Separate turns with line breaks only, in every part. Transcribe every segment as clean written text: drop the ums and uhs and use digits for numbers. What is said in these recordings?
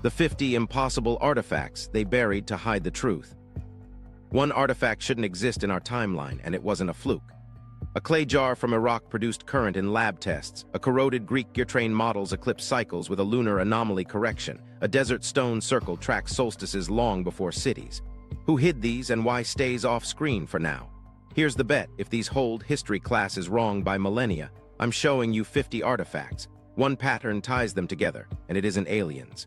The 50 impossible artifacts they buried to hide the truth. One artifact shouldn't exist in our timeline, and it wasn't a fluke. A clay jar from Iraq produced current in lab tests. A corroded Greek gear train models eclipse cycles with a lunar anomaly correction. A desert stone circle tracks solstices long before cities. Who hid these and why stays off-screen for now? Here's the bet: if these hold history class is wrong by millennia, I'm showing you 50 artifacts. One pattern ties them together, and it isn't aliens.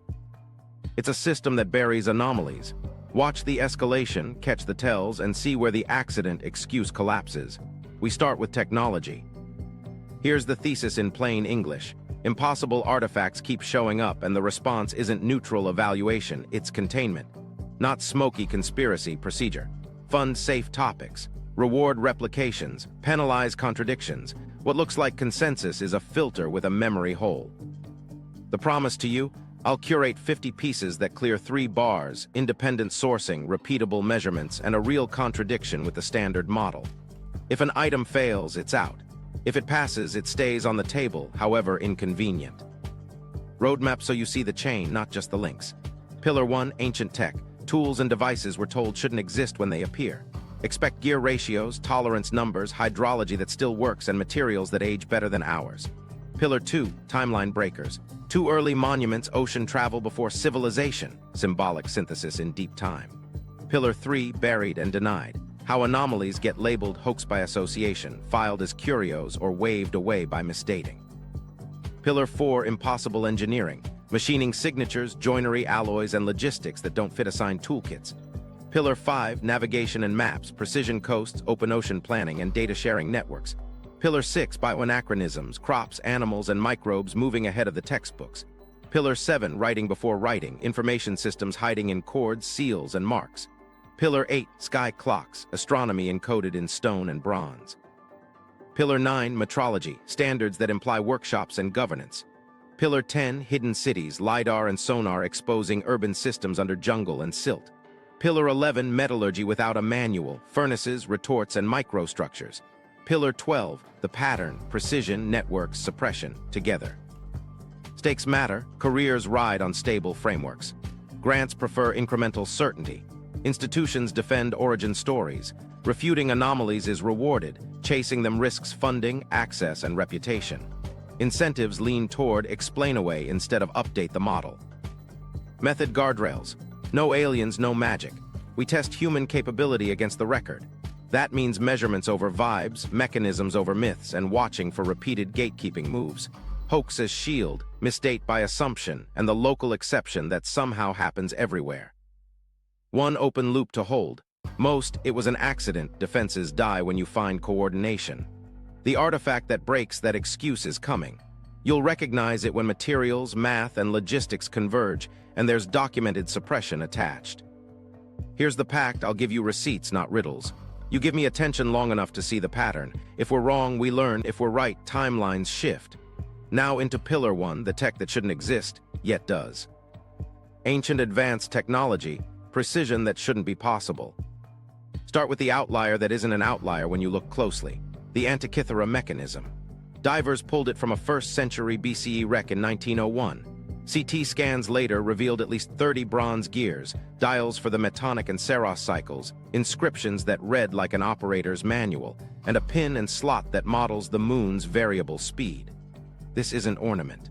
It's a system that buries anomalies. Watch the escalation, catch the tells, and see where the accident excuse collapses. We start with technology. Here's the thesis in plain English. Impossible artifacts keep showing up, and the response isn't neutral evaluation, it's containment. Not smoky conspiracy procedure. Fund safe topics. Reward replications. Penalize contradictions. What looks like consensus is a filter with a memory hole. The promise to you? I'll curate 50 pieces that clear 3 bars, independent sourcing, repeatable measurements, and a real contradiction with the standard model. If an item fails, it's out. If it passes, it stays on the table, however inconvenient. Roadmap so you see the chain, not just the links. Pillar 1, ancient tech. Tools and devices we're told shouldn't exist when they appear. Expect gear ratios, tolerance numbers, hydrology that still works, and materials that age better than ours. Pillar 2, timeline breakers. Too early monuments, ocean travel before civilization. Symbolic synthesis in deep time. Pillar 3, buried and denied. How anomalies get labeled hoax by association, filed as curios, or waved away by misdating. Pillar 4, impossible engineering. Machining signatures, joinery, alloys, and logistics that don't fit assigned toolkits. Pillar 5, navigation and maps, precision coasts, open ocean planning, and data sharing networks. Pillar 6, Bio-Anachronisms, crops, animals, and microbes moving ahead of the textbooks. Pillar 7, writing before writing, information systems hiding in cords, seals, and marks. Pillar 8, sky clocks, astronomy encoded in stone and bronze. Pillar 9, metrology, standards that imply workshops and governance. Pillar 10, hidden cities, Lidar and sonar exposing urban systems under jungle and silt. Pillar 11, metallurgy without a manual, furnaces, retorts, and microstructures. Pillar 12, the pattern, precision, networks, suppression, together. Stakes matter, careers ride on stable frameworks. Grants prefer incremental certainty. Institutions defend origin stories. Refuting anomalies is rewarded. Chasing them risks funding, access, and reputation. Incentives lean toward explain away instead of update the model. Method guardrails. No aliens, no magic. We test human capability against the record. That means measurements over vibes, mechanisms over myths, and watching for repeated gatekeeping moves. Hoax as shield, misstate by assumption, and the local exception that somehow happens everywhere. One open loop to hold. Most, it was an accident. Defenses die when you find coordination. The artifact that breaks that excuse is coming. You'll recognize it when materials, math, and logistics converge, and there's documented suppression attached. Here's the pact. I'll give you receipts, not riddles. You give me attention long enough to see the pattern. If we're wrong, we learn. If we're right, timelines shift. Now into Pillar 1, the tech that shouldn't exist, yet does. Ancient advanced technology, precision that shouldn't be possible. Start with the outlier that isn't an outlier when you look closely. The Antikythera mechanism. Divers pulled it from a 1st century BCE wreck in 1901. CT scans later revealed at least 30 bronze gears, dials for the Metonic and Saros cycles, inscriptions that read like an operator's manual, and a pin and slot that models the moon's variable speed. This isn't ornament.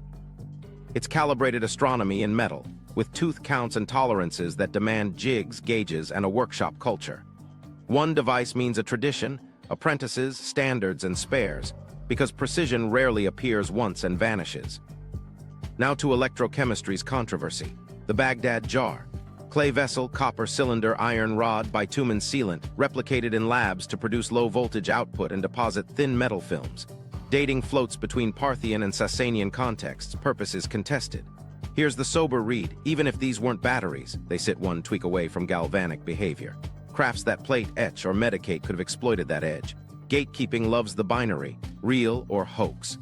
It's calibrated astronomy in metal, with tooth counts and tolerances that demand jigs, gauges, and a workshop culture. One device means a tradition, apprentices, standards, and spares, because precision rarely appears once and vanishes. Now to electrochemistry's controversy. The Baghdad jar. Clay vessel, copper cylinder, iron rod, bitumen sealant, replicated in labs to produce low-voltage output and deposit thin metal films. Dating floats between Parthian and Sasanian contexts, purposes contested. Here's the sober read: even if these weren't batteries, they sit one tweak away from galvanic behavior. Crafts that plate, etch, or medicate could have exploited that edge. Gatekeeping loves the binary, real or hoax.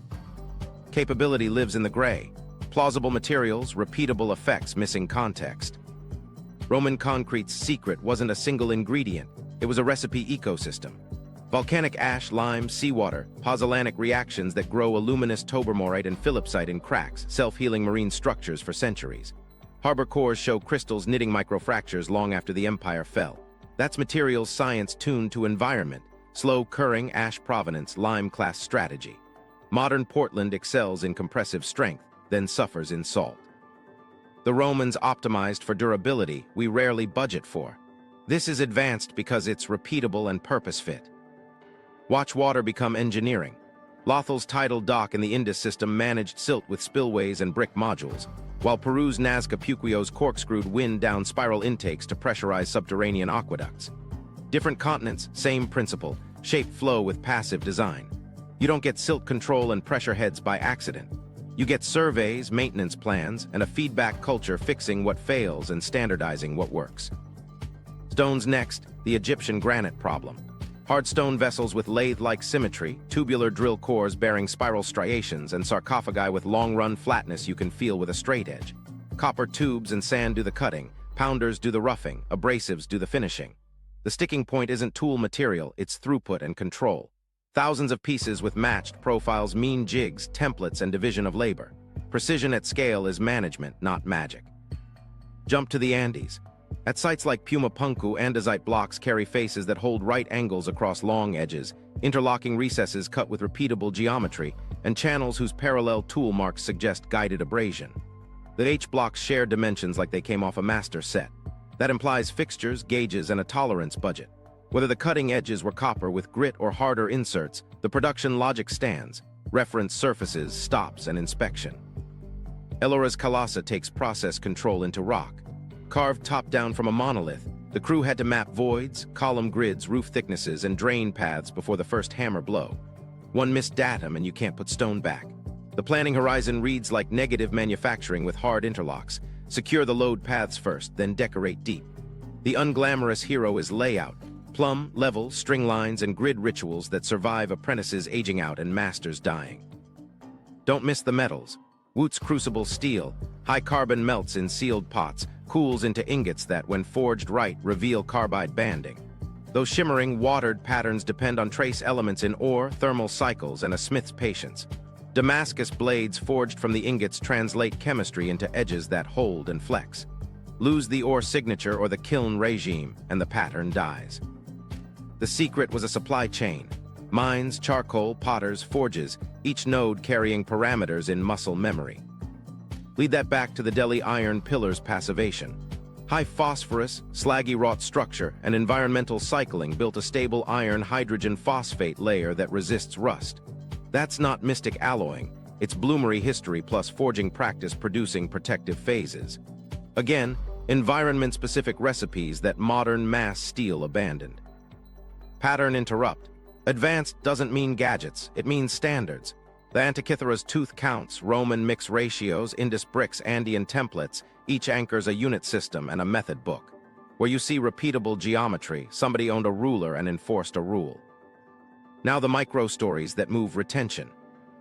Capability lives in the gray. Plausible materials, repeatable effects, missing context. Roman concrete's secret wasn't a single ingredient, it was a recipe ecosystem. Volcanic ash, lime, seawater, pozzolanic reactions that grow aluminous tobermorite and phillipsite in cracks, self-healing marine structures for centuries. Harbor cores show crystals knitting microfractures long after the empire fell. That's materials science tuned to environment, slow curring, ash provenance, lime-class strategy. Modern Portland excels in compressive strength, then suffers in salt. The Romans optimized for durability we rarely budget for. This is advanced because it's repeatable and purpose-fit. Watch water become engineering. Lothal's tidal dock in the Indus system managed silt with spillways and brick modules, while Peru's Nazca Puquio's corkscrewed wind down spiral intakes to pressurize subterranean aqueducts. Different continents, same principle, shape flow with passive design. You don't get silt control and pressure heads by accident. You get surveys, maintenance plans, and a feedback culture fixing what fails and standardizing what works. Stones next, the Egyptian granite problem. Hard stone vessels with lathe-like symmetry, tubular drill cores bearing spiral striations, and sarcophagi with long-run flatness you can feel with a straight edge. Copper tubes and sand do the cutting, pounders do the roughing, abrasives do the finishing. The sticking point isn't tool material, it's throughput and control. Thousands of pieces with matched profiles mean jigs, templates, and division of labor. Precision at scale is management, not magic. Jump to the Andes. At sites like Puma Punku, andesite blocks carry faces that hold right angles across long edges, interlocking recesses cut with repeatable geometry, and channels whose parallel tool marks suggest guided abrasion. The H-blocks share dimensions like they came off a master set. That implies fixtures, gauges, and a tolerance budget. Whether the cutting edges were copper with grit or harder inserts, the production logic stands: reference surfaces, stops, and inspection. Ellora's Kalasa takes process control into rock. Carved top-down from a monolith, the crew had to map voids, column grids, roof thicknesses, and drain paths before the first hammer blow. One missed datum and you can't put stone back. The planning horizon reads like negative manufacturing with hard interlocks. Secure the load paths first, then decorate deep. The unglamorous hero is layout: plumb, level, string lines, and grid rituals that survive apprentices aging out and masters dying. Don't miss the metals. Woot's crucible steel, high carbon melts in sealed pots, cools into ingots that, when forged right, reveal carbide banding. Those shimmering, watered patterns depend on trace elements in ore, thermal cycles, and a smith's patience. Damascus blades forged from the ingots translate chemistry into edges that hold and flex. Lose the ore signature or the kiln regime, and the pattern dies. The secret was a supply chain. Mines, charcoal, potters, forges, each node carrying parameters in muscle memory. Lead that back to the Delhi iron pillars passivation. High phosphorus, slaggy wrought structure, and environmental cycling built a stable iron hydrogen phosphate layer that resists rust. That's not mystic alloying, it's bloomery history plus forging practice producing protective phases. Again, environment-specific recipes that modern mass steel abandoned. Pattern interrupt. Advanced doesn't mean gadgets, it means standards. The Antikythera's tooth counts, Roman mix ratios, Indus bricks, Andean templates, each anchors a unit system and a method book. Where you see repeatable geometry, somebody owned a ruler and enforced a rule. Now the micro-stories that move retention.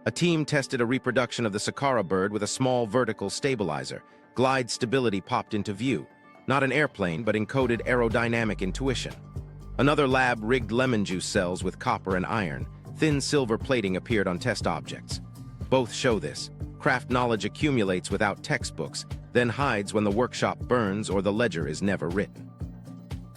A team tested a reproduction of the Saqqara bird with a small vertical stabilizer. Glide stability popped into view. Not an airplane, but encoded aerodynamic intuition. Another lab rigged lemon juice cells with copper and iron. Thin silver plating appeared on test objects. Both show this. Craft knowledge accumulates without textbooks, then hides when the workshop burns or the ledger is never written.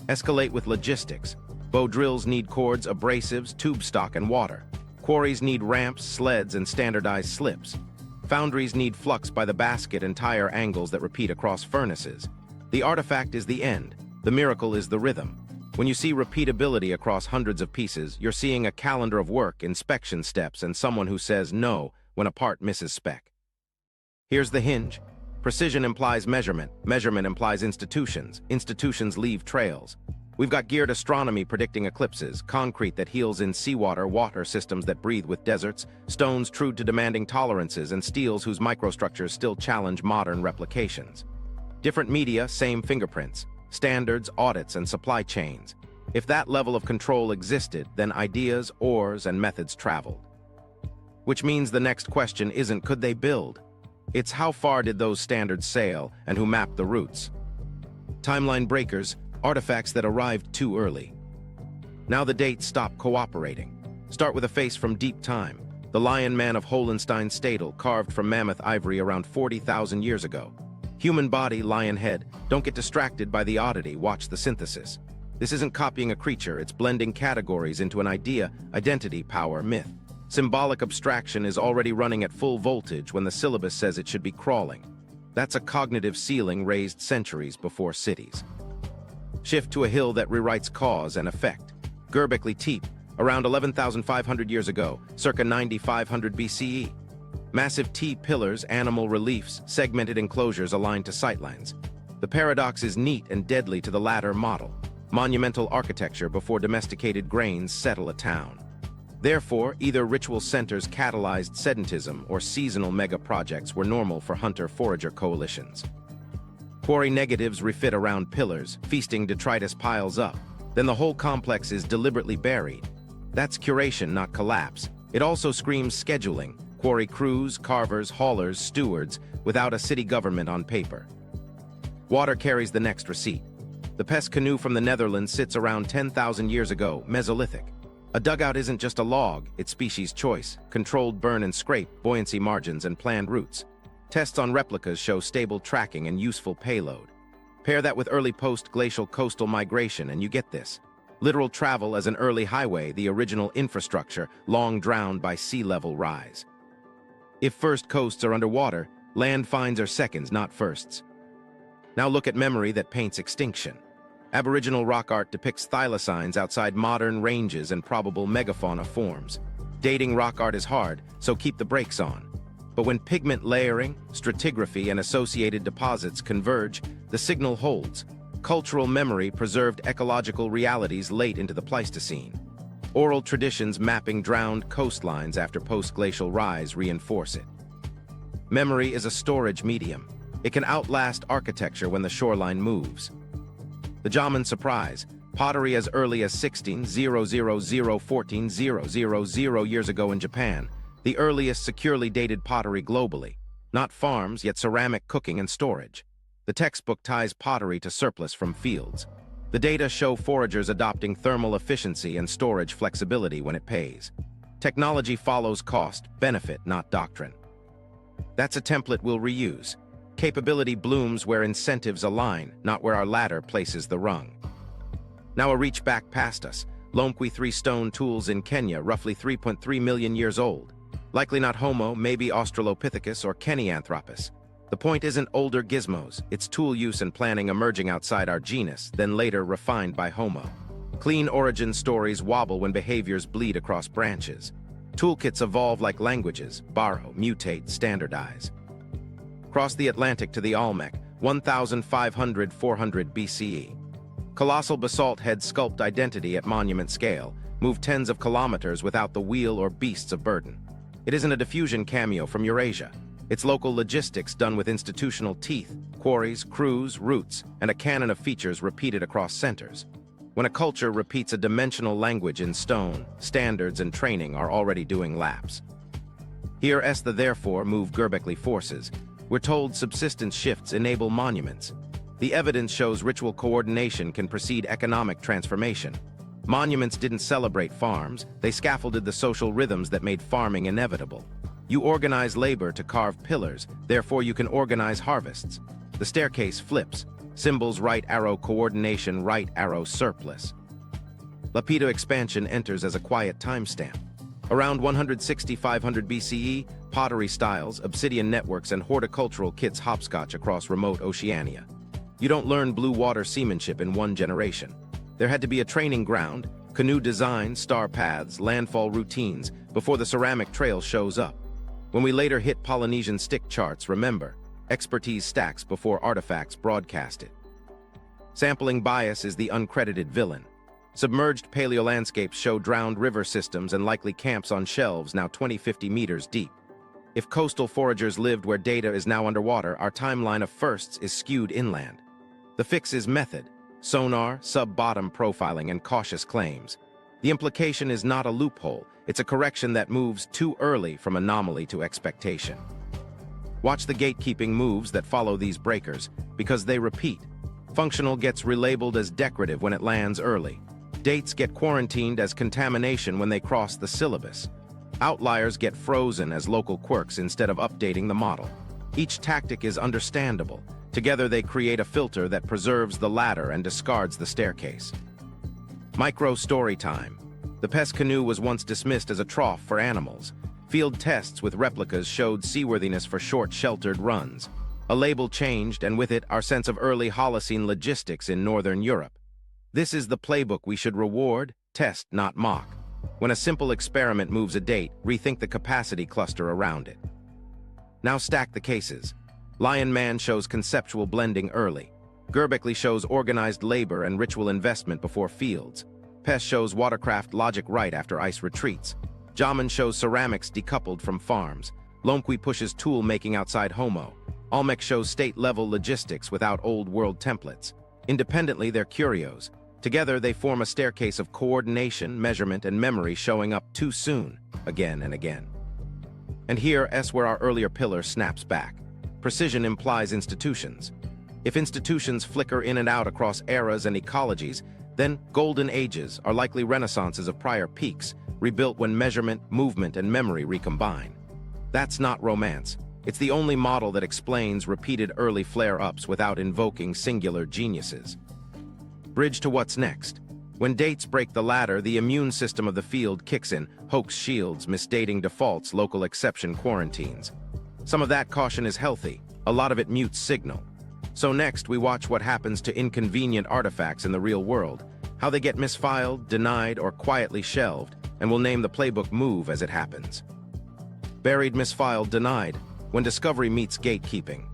Escalate with logistics. Bow drills need cords, abrasives, tube stock, and water. Quarries need ramps, sleds, and standardized slips. Foundries need flux by the basket and tire angles that repeat across furnaces. The artifact is the end. The miracle is the rhythm. When you see repeatability across hundreds of pieces, you're seeing a calendar of work, inspection steps, and someone who says no when a part misses spec. Here's the hinge. Precision implies measurement. Measurement implies institutions. Institutions leave trails. We've got geared astronomy predicting eclipses, concrete that heals in seawater, water systems that breathe with deserts, stones true to demanding tolerances, and steels whose microstructures still challenge modern replications. Different media, same fingerprints. Standards, audits, and supply chains. If that level of control existed, then ideas, ores, and methods traveled. Which means the next question isn't could they build? It's how far did those standards sail and who mapped the routes? Timeline breakers, artifacts that arrived too early. Now the dates stop cooperating. Start with a face from deep time. The Lion Man of Hohenstein Stadel, carved from mammoth ivory around 40,000 years ago. Human body, lion head. Don't get distracted by the oddity, watch the synthesis. This isn't copying a creature, it's blending categories into an idea, identity, power, myth. Symbolic abstraction is already running at full voltage when the syllabus says it should be crawling. That's a cognitive ceiling raised centuries before cities. Shift to a hill that rewrites cause and effect. Göbekli Tepe, around 11,500 years ago, circa 9,500 BCE. Massive T-pillars, animal reliefs, segmented enclosures aligned to sightlines. The paradox is neat and deadly to the latter model. Monumental architecture before domesticated grains settle a town. Therefore, either ritual centers catalyzed sedentism or seasonal mega-projects were normal for hunter-forager coalitions. Quarry negatives refit around pillars, feasting detritus piles up. Then the whole complex is deliberately buried. That's curation, not collapse. It also screams scheduling. Quarry crews, carvers, haulers, stewards, without a city government on paper. Water carries the next receipt. The Pesse canoe from the Netherlands sits around 10,000 years ago, Mesolithic. A dugout isn't just a log, it's species choice, controlled burn and scrape, buoyancy margins, and planned routes. Tests on replicas show stable tracking and useful payload. Pair that with early post-glacial coastal migration and you get this. Literal travel as an early highway, the original infrastructure, long drowned by sea level rise. If first coasts are underwater, land finds are seconds, not firsts. Now look at memory that paints extinction. Aboriginal rock art depicts thylacines outside modern ranges and probable megafauna forms. Dating rock art is hard, so keep the brakes on. But when pigment layering, stratigraphy, and associated deposits converge, the signal holds. Cultural memory preserved ecological realities late into the Pleistocene. Oral traditions mapping drowned coastlines after post-glacial rise reinforce it. Memory is a storage medium. It can outlast architecture when the shoreline moves. The Jaman surprise, pottery as early as 14,000 years ago in Japan, the earliest securely dated pottery globally. Not farms, yet ceramic cooking and storage. The textbook ties pottery to surplus from fields. The data show foragers adopting thermal efficiency and storage flexibility when it pays. Technology follows cost, benefit, not doctrine. That's a template we'll reuse. Capability blooms where incentives align, not where our ladder places the rung. Now a reach back past us. Lomqui 3 stone tools in Kenya, roughly 3.3 million years old. Likely not Homo, maybe Australopithecus or Kenyanthropus. The point isn't older gizmos, it's tool use and planning emerging outside our genus, then later refined by Homo. Clean origin stories wobble when behaviors bleed across branches. Toolkits evolve like languages, borrow, mutate, standardize. Cross the Atlantic to the Olmec, 1,500–400 BCE. Colossal basalt heads sculpt identity at monument scale, move tens of kilometers without the wheel or beasts of burden. It isn't a diffusion cameo from Eurasia. It's local logistics done with institutional teeth, quarries, crews, routes, and a canon of features repeated across centers. When a culture repeats a dimensional language in stone, standards and training are already doing laps. Here the therefore move Göbekli forces. We're told subsistence shifts enable monuments. The evidence shows ritual coordination can precede economic transformation. Monuments didn't celebrate farms, they scaffolded the social rhythms that made farming inevitable. You organize labor to carve pillars, therefore you can organize harvests. The staircase flips. Symbols right arrow coordination, right arrow surplus. Lapido expansion enters as a quiet timestamp. Around 160–500 BCE, pottery styles, obsidian networks, and horticultural kits hopscotch across remote Oceania. You don't learn blue water seamanship in one generation. There had to be a training ground, canoe design, star paths, landfall routines, before the ceramic trail shows up. When we later hit Polynesian stick charts, remember, expertise stacks before artifacts broadcast it. Sampling bias is the uncredited villain. Submerged paleolandscapes show drowned river systems and likely camps on shelves now 20–50 meters deep. If coastal foragers lived where data is now underwater, our timeline of firsts is skewed inland. The fix is method, sonar, sub-bottom profiling, and cautious claims. The implication is not a loophole, it's a correction that moves too early from anomaly to expectation. Watch the gatekeeping moves that follow these breakers, because they repeat. Functional gets relabeled as decorative when it lands early. Dates get quarantined as contamination when they cross the syllabus. Outliers get frozen as local quirks instead of updating the model. Each tactic is understandable. Together they create a filter that preserves the ladder and discards the staircase. Micro story time. The Pesse canoe was once dismissed as a trough for animals. Field tests with replicas showed seaworthiness for short, sheltered runs. A label changed, and with it, our sense of early Holocene logistics in Northern Europe. This is the playbook we should reward, test, not mock. When a simple experiment moves a date, rethink the capacity cluster around it. Now stack the cases. Lion Man shows conceptual blending early. Göbekli shows organized labor and ritual investment before fields. Pesse shows watercraft logic right after ice retreats. Jaman shows ceramics decoupled from farms. Lomqui pushes tool making outside Homo. Olmec shows state-level logistics without old-world templates. Independently, they're curios. Together, they form a staircase of coordination, measurement, and memory showing up too soon, again and again. And here, where our earlier pillar snaps back. Precision implies institutions. If institutions flicker in and out across eras and ecologies, then golden ages are likely renaissances of prior peaks, rebuilt when measurement, movement, and memory recombine. That's not romance. It's the only model that explains repeated early flare-ups without invoking singular geniuses. Bridge to what's next. When dates break the ladder, the immune system of the field kicks in, hoax shields, misdating defaults, local exception quarantines. Some of that caution is healthy, a lot of it mutes signal. So next, we watch what happens to inconvenient artifacts in the real world, how they get misfiled, denied, or quietly shelved, and we'll name the playbook move as it happens. Buried, misfiled, denied, when discovery meets gatekeeping.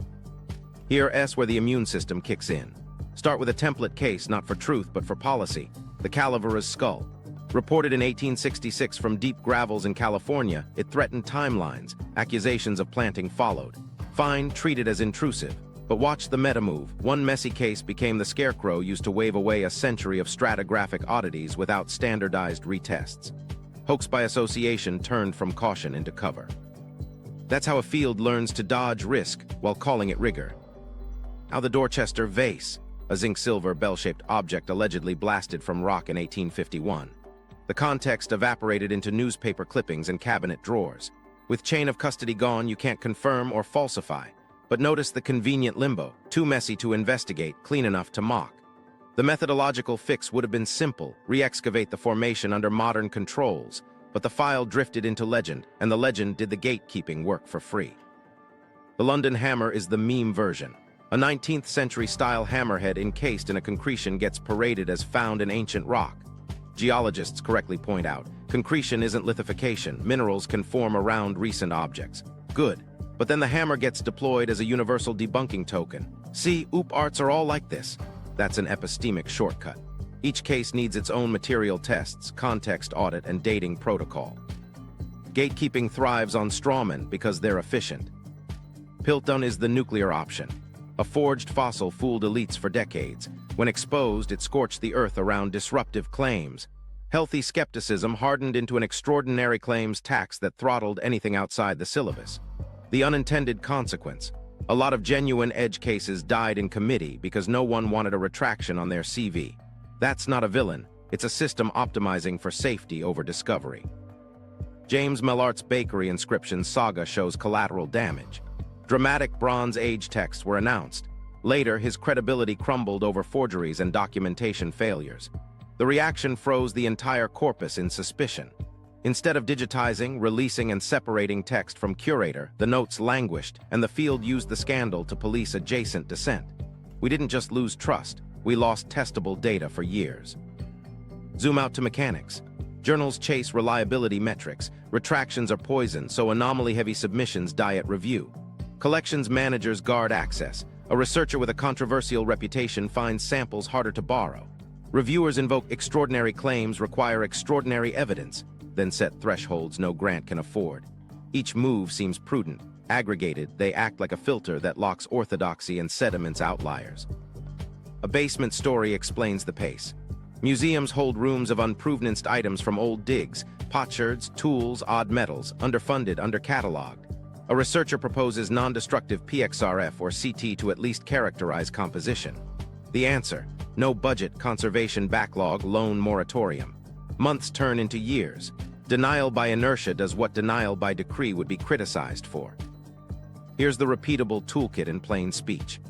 Here, where the immune system kicks in. Start with a template case, not for truth, but for policy. The Calavera's skull. Reported in 1866 from deep gravels in California, it threatened timelines. Accusations of planting followed. Fine, treated as intrusive. But watch the meta move. One messy case became the scarecrow used to wave away a century of stratigraphic oddities without standardized retests. Hoax by association turned from caution into cover. That's how a field learns to dodge risk while calling it rigor. How the Dorchester vase, a zinc-silver bell-shaped object allegedly blasted from rock in 1851. The context evaporated into newspaper clippings and cabinet drawers. With chain of custody gone, you can't confirm or falsify. But notice the convenient limbo, too messy to investigate, clean enough to mock. The methodological fix would have been simple, re-excavate the formation under modern controls, but the file drifted into legend, and the legend did the gatekeeping work for free. The London hammer is the meme version. A 19th century style hammerhead encased in a concretion gets paraded as found in ancient rock. Geologists correctly point out, concretion isn't lithification, minerals can form around recent objects. Good. But then the hammer gets deployed as a universal debunking token. See, OOPArts are all like this. That's an epistemic shortcut. Each case needs its own material tests, context audit, and dating protocol. Gatekeeping thrives on strawmen because they're efficient. Piltdown is the nuclear option. A forged fossil fooled elites for decades. When exposed, it scorched the earth around disruptive claims. Healthy skepticism hardened into an extraordinary claims tax that throttled anything outside the syllabus. The unintended consequence. A lot of genuine edge cases died in committee because no one wanted a retraction on their CV. That's not a villain, it's a system optimizing for safety over discovery. James Mellart's bakery inscription saga shows collateral damage. Dramatic Bronze Age texts were announced. Later, his credibility crumbled over forgeries and documentation failures. The reaction froze the entire corpus in suspicion. Instead of digitizing, releasing, and separating text from curator, the notes languished, and the field used the scandal to police adjacent dissent. We didn't just lose trust, we lost testable data for years. Zoom out to mechanics. Journals chase reliability metrics. Retractions are poison, so anomaly-heavy submissions die at review. Collections managers guard access. A researcher with a controversial reputation finds samples harder to borrow. Reviewers invoke extraordinary claims, require extraordinary evidence, then set thresholds no grant can afford. Each move seems prudent. Aggregated, they act like a filter that locks orthodoxy and sediments outliers. A basement story explains the pace. Museums hold rooms of unprovenanced items from old digs, potsherds, tools, odd metals, underfunded, undercatalogued. A researcher proposes non-destructive PXRF or CT to at least characterize composition. The answer: no budget, conservation backlog, loan moratorium. Months turn into years. Denial by inertia does what denial by decree would be criticized for. Here's the repeatable toolkit in plain speech.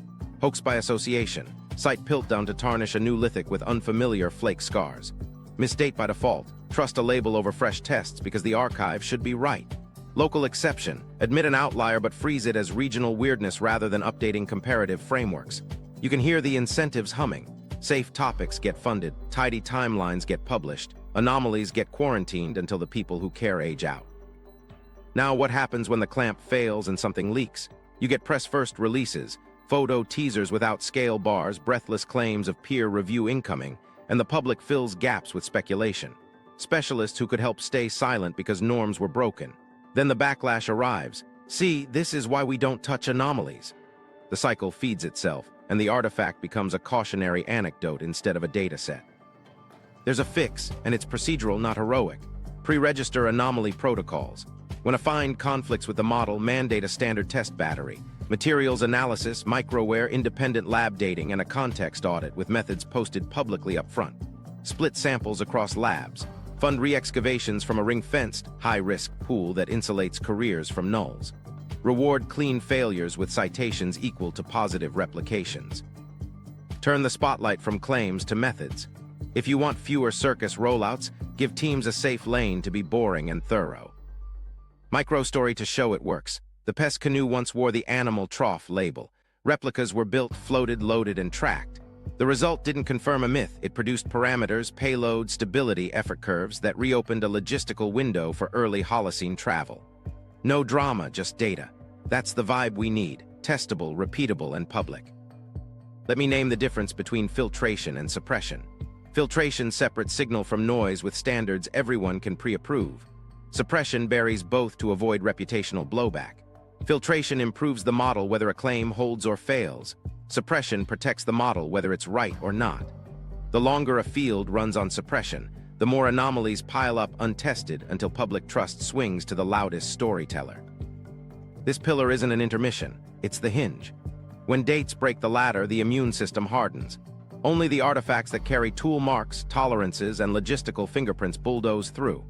Hoax by association. Cite Piltdown to tarnish a new lithic with unfamiliar flake scars. Misdate by default. Trust a label over fresh tests because the archive should be right. Local exception. Admit an outlier but freeze it as regional weirdness rather than updating comparative frameworks. You can hear the incentives humming. Safe topics get funded. Tidy timelines get published. Anomalies get quarantined until the people who care age out. Now what happens when the clamp fails and something leaks? You get press-first releases, photo teasers without scale bars, breathless claims of peer review incoming, and the public fills gaps with speculation. Specialists who could help stay silent because norms were broken. Then the backlash arrives. See, this is why we don't touch anomalies. The cycle feeds itself, and the artifact becomes a cautionary anecdote instead of a data set. There's a fix, and it's procedural, not heroic. Pre-register anomaly protocols. When a find conflicts with the model, mandate a standard test battery. Materials analysis, microware, independent lab dating, and a context audit with methods posted publicly up front. Split samples across labs. Fund re-excavations from a ring-fenced, high-risk pool that insulates careers from nulls. Reward clean failures with citations equal to positive replications. Turn the spotlight from claims to methods. If you want fewer circus rollouts, give teams a safe lane to be boring and thorough. Micro-story to show it works. The Pesse Canoe once wore the animal trough label. Replicas were built, floated, loaded, and tracked. The result didn't confirm a myth. It produced parameters, payload, stability, effort curves that reopened a logistical window for early Holocene travel. No drama, just data. That's the vibe we need. Testable, repeatable, and public. Let me name the difference between filtration and suppression. Filtration separates signal from noise with standards everyone can pre-approve. Suppression buries both to avoid reputational blowback. Filtration improves the model whether a claim holds or fails. Suppression protects the model whether it's right or not. The longer a field runs on suppression, the more anomalies pile up untested until public trust swings to the loudest storyteller. This pillar isn't an intermission, it's the hinge. When dates break the ladder, the immune system hardens. Only the artifacts that carry tool marks, tolerances, and logistical fingerprints bulldoze through.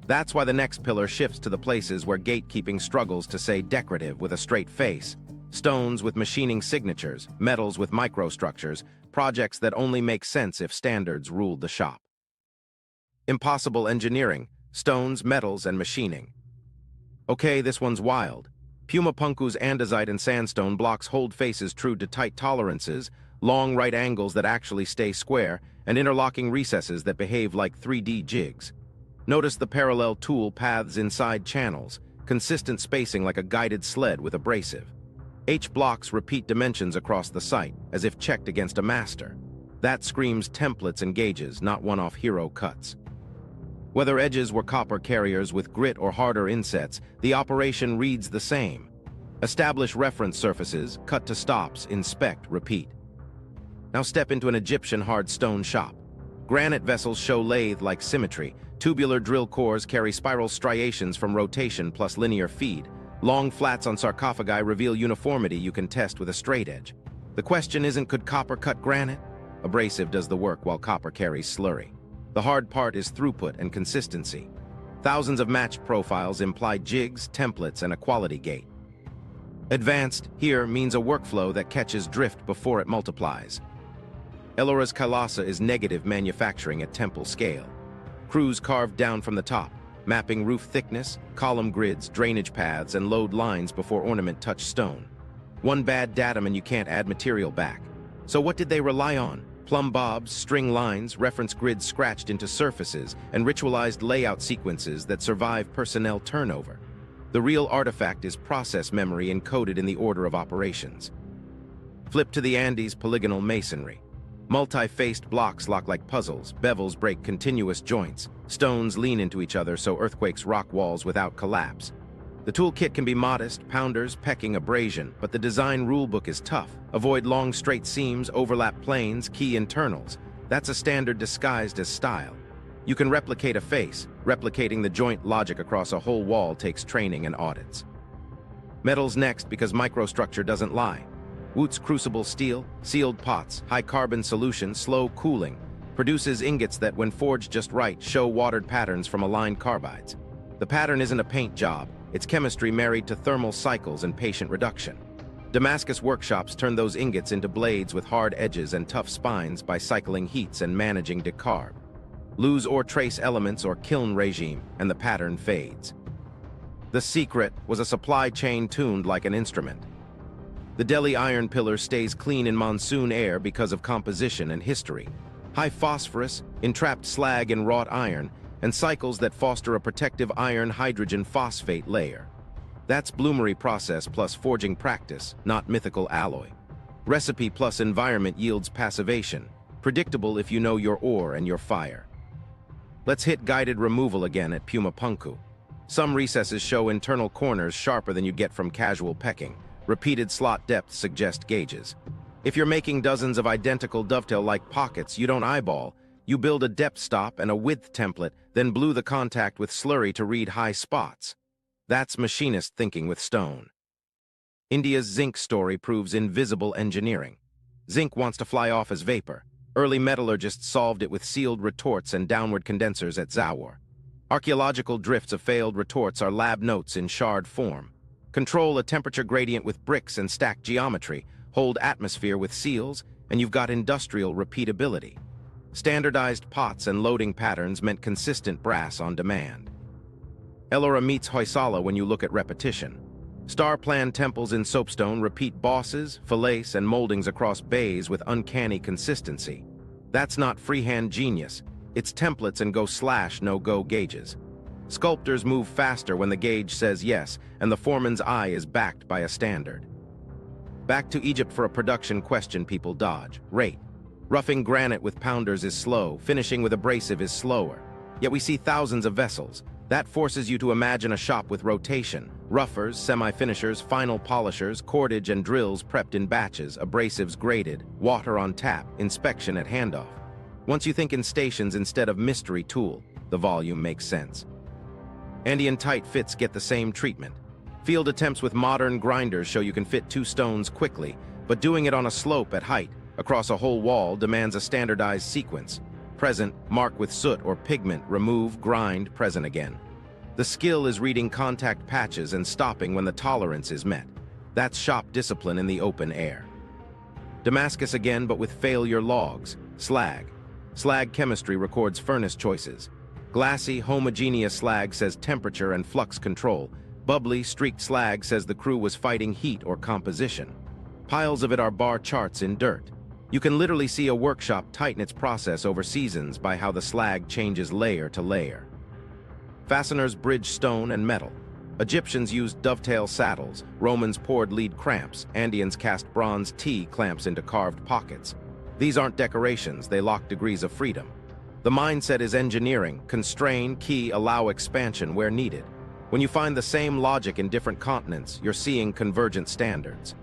That's why the next pillar shifts to the places where gatekeeping struggles to say decorative with a straight face. Stones with machining signatures, metals with microstructures, projects that only make sense if standards ruled the shop. Impossible engineering, stones, metals, and machining. Okay, this one's wild. Puma Punku's andesite and sandstone blocks hold faces true to tight tolerances, long right angles that actually stay square, and interlocking recesses that behave like 3D jigs. Notice the parallel tool paths inside channels, consistent spacing like a guided sled with abrasive. H-blocks repeat dimensions across the site, as if checked against a master. That screams templates and gauges, not one-off hero cuts. Whether edges were copper carriers with grit or harder insets, the operation reads the same. Establish reference surfaces, cut to stops, inspect, repeat. Now step into an Egyptian hard stone shop. Granite vessels show lathe-like symmetry. Tubular drill cores carry spiral striations from rotation plus linear feed. Long flats on sarcophagi reveal uniformity you can test with a straight edge. The question isn't, could copper cut granite? Abrasive does the work while copper carries slurry. The hard part is throughput and consistency. Thousands of matched profiles imply jigs, templates, and a quality gate. Advanced here means a workflow that catches drift before it multiplies. Ellora's Kailasa is negative manufacturing at temple scale. Crews carved down from the top, mapping roof thickness, column grids, drainage paths, and load lines before ornament touch stone. One bad datum and you can't add material back. So what did they rely on? Plumb bobs, string lines, reference grids scratched into surfaces, and ritualized layout sequences that survive personnel turnover. The real artifact is process memory encoded in the order of operations. Flip to the Andes polygonal masonry. Multi-faced blocks lock like puzzles, bevels break continuous joints, stones lean into each other so earthquakes rock walls without collapse. The toolkit can be modest, pounders, pecking, abrasion, but the design rulebook is tough. Avoid long straight seams, overlap planes, key internals. That's a standard disguised as style. You can replicate a face. Replicating the joint logic across a whole wall takes training and audits. Metals next because microstructure doesn't lie. Woot's crucible steel, sealed pots, high-carbon solution, slow cooling, produces ingots that, when forged just right, show watered patterns from aligned carbides. The pattern isn't a paint job, it's chemistry married to thermal cycles and patient reduction. Damascus workshops turn those ingots into blades with hard edges and tough spines by cycling heats and managing decarb. Lose or trace elements or kiln regime, and the pattern fades. The secret was a supply chain tuned like an instrument. The Delhi iron pillar stays clean in monsoon air because of composition and history. High phosphorus, entrapped slag in wrought iron, and cycles that foster a protective iron-hydrogen phosphate layer. That's bloomery process plus forging practice, not mythical alloy. Recipe plus environment yields passivation, predictable if you know your ore and your fire. Let's hit guided removal again at Puma Punku. Some recesses show internal corners sharper than you get from casual pecking. Repeated slot depths suggest gauges. If you're making dozens of identical dovetail-like pockets, you don't eyeball. You build a depth stop and a width template, then glue the contact with slurry to read high spots. That's machinist thinking with stone. India's zinc story proves invisible engineering. Zinc wants to fly off as vapor. Early metallurgists solved it with sealed retorts and downward condensers at Zawar. Archaeological drifts of failed retorts are lab notes in shard form. Control a temperature gradient with bricks and stack geometry, hold atmosphere with seals, and you've got industrial repeatability. Standardized pots and loading patterns meant consistent brass on demand. Ellora meets Hoysala when you look at repetition. Star-plan temples in soapstone repeat bosses, fillets, and moldings across bays with uncanny consistency. That's not freehand genius. It's templates and go/no-go gauges. Sculptors move faster when the gauge says yes, and the foreman's eye is backed by a standard. Back to Egypt for a production question people dodge: rate. Roughing granite with pounders is slow, finishing with abrasive is slower. Yet we see thousands of vessels. That forces you to imagine a shop with rotation. Roughers, semi-finishers, final polishers, cordage and drills prepped in batches, abrasives graded, water on tap, inspection at handoff. Once you think in stations instead of mystery tool, the volume makes sense. Andean tight fits get the same treatment. Field attempts with modern grinders show you can fit 2 stones quickly, but doing it on a slope at height, across a whole wall, demands a standardized sequence. Present, mark with soot or pigment, remove, grind, present again. The skill is reading contact patches and stopping when the tolerance is met. That's shop discipline in the open air. Damascus again, but with failure logs. Slag. Slag chemistry records furnace choices. Glassy, homogeneous slag says temperature and flux control. Bubbly, streaked slag says the crew was fighting heat or composition. Piles of it are bar charts in dirt. You can literally see a workshop tighten its process over seasons by how the slag changes layer to layer. Fasteners bridge stone and metal. Egyptians used dovetail saddles, Romans poured lead cramps, Andeans cast bronze T-clamps into carved pockets. These aren't decorations, they lock degrees of freedom. The mindset is engineering: constrain, key, allow expansion where needed. When you find the same logic in different continents, you're seeing convergent standards.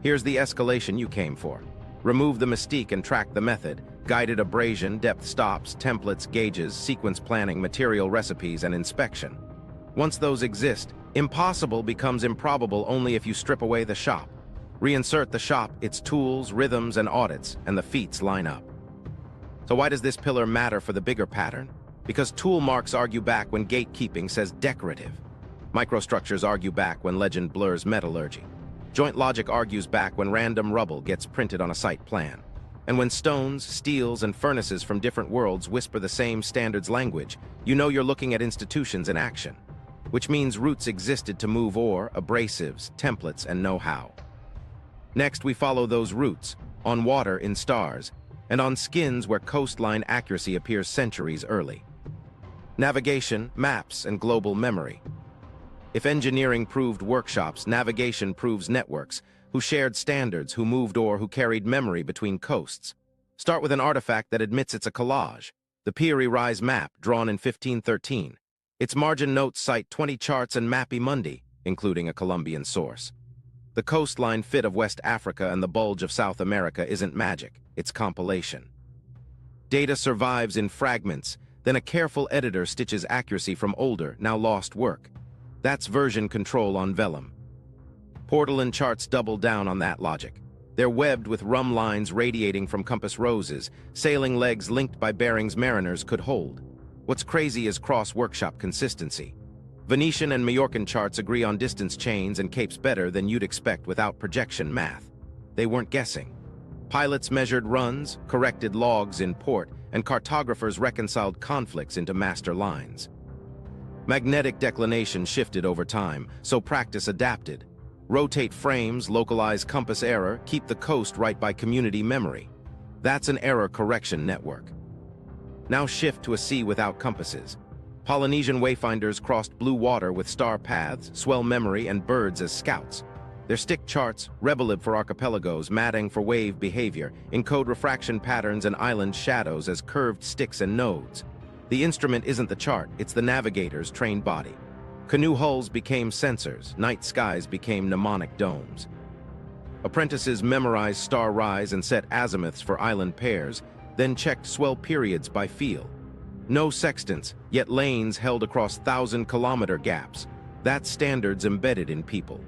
Here's the escalation you came for. Remove the mystique and track the method: guided abrasion, depth stops, templates, gauges, sequence planning, material recipes, and inspection. Once those exist, impossible becomes improbable only if you strip away the shop. Reinsert the shop, its tools, rhythms, and audits, and the feats line up. So why does this pillar matter for the bigger pattern? Because tool marks argue back when gatekeeping says decorative. Microstructures argue back when legend blurs metallurgy. Joint logic argues back when random rubble gets printed on a site plan. And when stones, steels, and furnaces from different worlds whisper the same standards language, you know you're looking at institutions in action. Which means roots existed to move ore, abrasives, templates, and know-how. Next, we follow those roots, on water in stars, and on skins where coastline accuracy appears centuries early. Navigation, maps, and global memory. If engineering proved workshops, navigation proves networks, who shared standards, who moved ore, who carried memory between coasts. Start with an artifact that admits it's a collage. The Piri Reis map, drawn in 1513. Its margin notes cite 20 charts and Mappy Mundi, including a Colombian source. The coastline fit of West Africa and the bulge of South America isn't magic, it's compilation. Data survives in fragments, then a careful editor stitches accuracy from older, now lost work. That's version control on vellum. Portal and charts double down on that logic. They're webbed with rum lines radiating from compass roses, sailing legs linked by bearings mariners could hold. What's crazy is cross-workshop consistency. Venetian and Majorcan charts agree on distance chains and capes better than you'd expect without projection math. They weren't guessing. Pilots measured runs, corrected logs in port, and cartographers reconciled conflicts into master lines. Magnetic declination shifted over time, so practice adapted. Rotate frames, localize compass error, keep the coast right by community memory. That's an error correction network. Now shift to a sea without compasses. Polynesian wayfinders crossed blue water with star paths, swell memory, and birds as scouts. Their stick charts, Rebolib for archipelagos, matting for wave behavior, encode refraction patterns and island shadows as curved sticks and nodes. The instrument isn't the chart, it's the navigator's trained body. Canoe hulls became sensors, night skies became mnemonic domes. Apprentices memorized star rise and set azimuths for island pairs, then checked swell periods by feel. No sextants, yet lanes held across 1,000-kilometer gaps. That's standards embedded in people.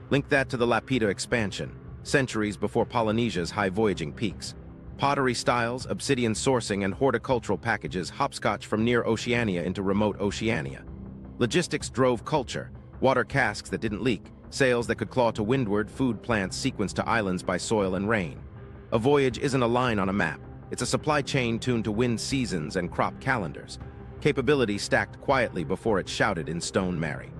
Link that to the Lapita expansion, centuries before Polynesia's high-voyaging peaks. Pottery styles, obsidian sourcing, and horticultural packages hopscotch from near Oceania into remote Oceania. Logistics drove culture, water casks that didn't leak, sails that could claw to windward, food plants sequenced to islands by soil and rain. A voyage isn't a line on a map. It's a supply chain tuned to wind seasons and crop calendars. Capability stacked quietly before it shouted in Stone Mary.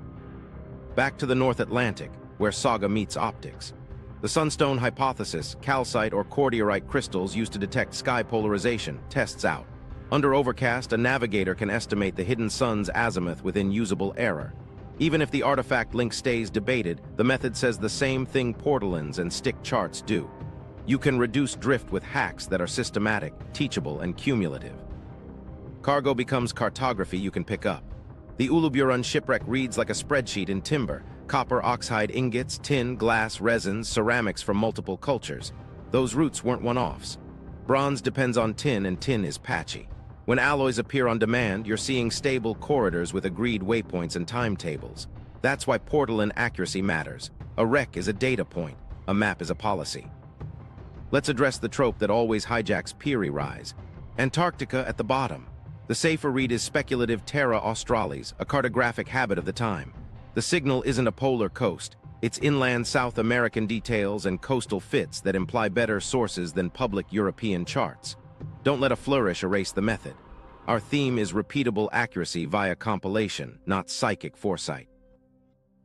Back to the North Atlantic, where saga meets optics. The sunstone hypothesis, calcite or cordierite crystals used to detect sky polarization, tests out. Under overcast, a navigator can estimate the hidden sun's azimuth within usable error. Even if the artifact link stays debated, the method says the same thing portalins and stick charts do. You can reduce drift with hacks that are systematic, teachable, and cumulative. Cargo becomes cartography you can pick up. The Uluburun shipwreck reads like a spreadsheet in timber. Copper oxide ingots, tin, glass, resins, ceramics from multiple cultures. Those routes weren't one-offs. Bronze depends on tin, and tin is patchy. When alloys appear on demand, you're seeing stable corridors with agreed waypoints and timetables. That's why portalin accuracy matters. A wreck is a data point. A map is a policy. Let's address the trope that always hijacks Piri Reis. Antarctica at the bottom. The safer read is speculative terra australis, a cartographic habit of the time. The signal isn't a polar coast. It's inland South American details and coastal fits that imply better sources than public European charts. Don't let a flourish erase the method. Our theme is repeatable accuracy via compilation, not psychic foresight.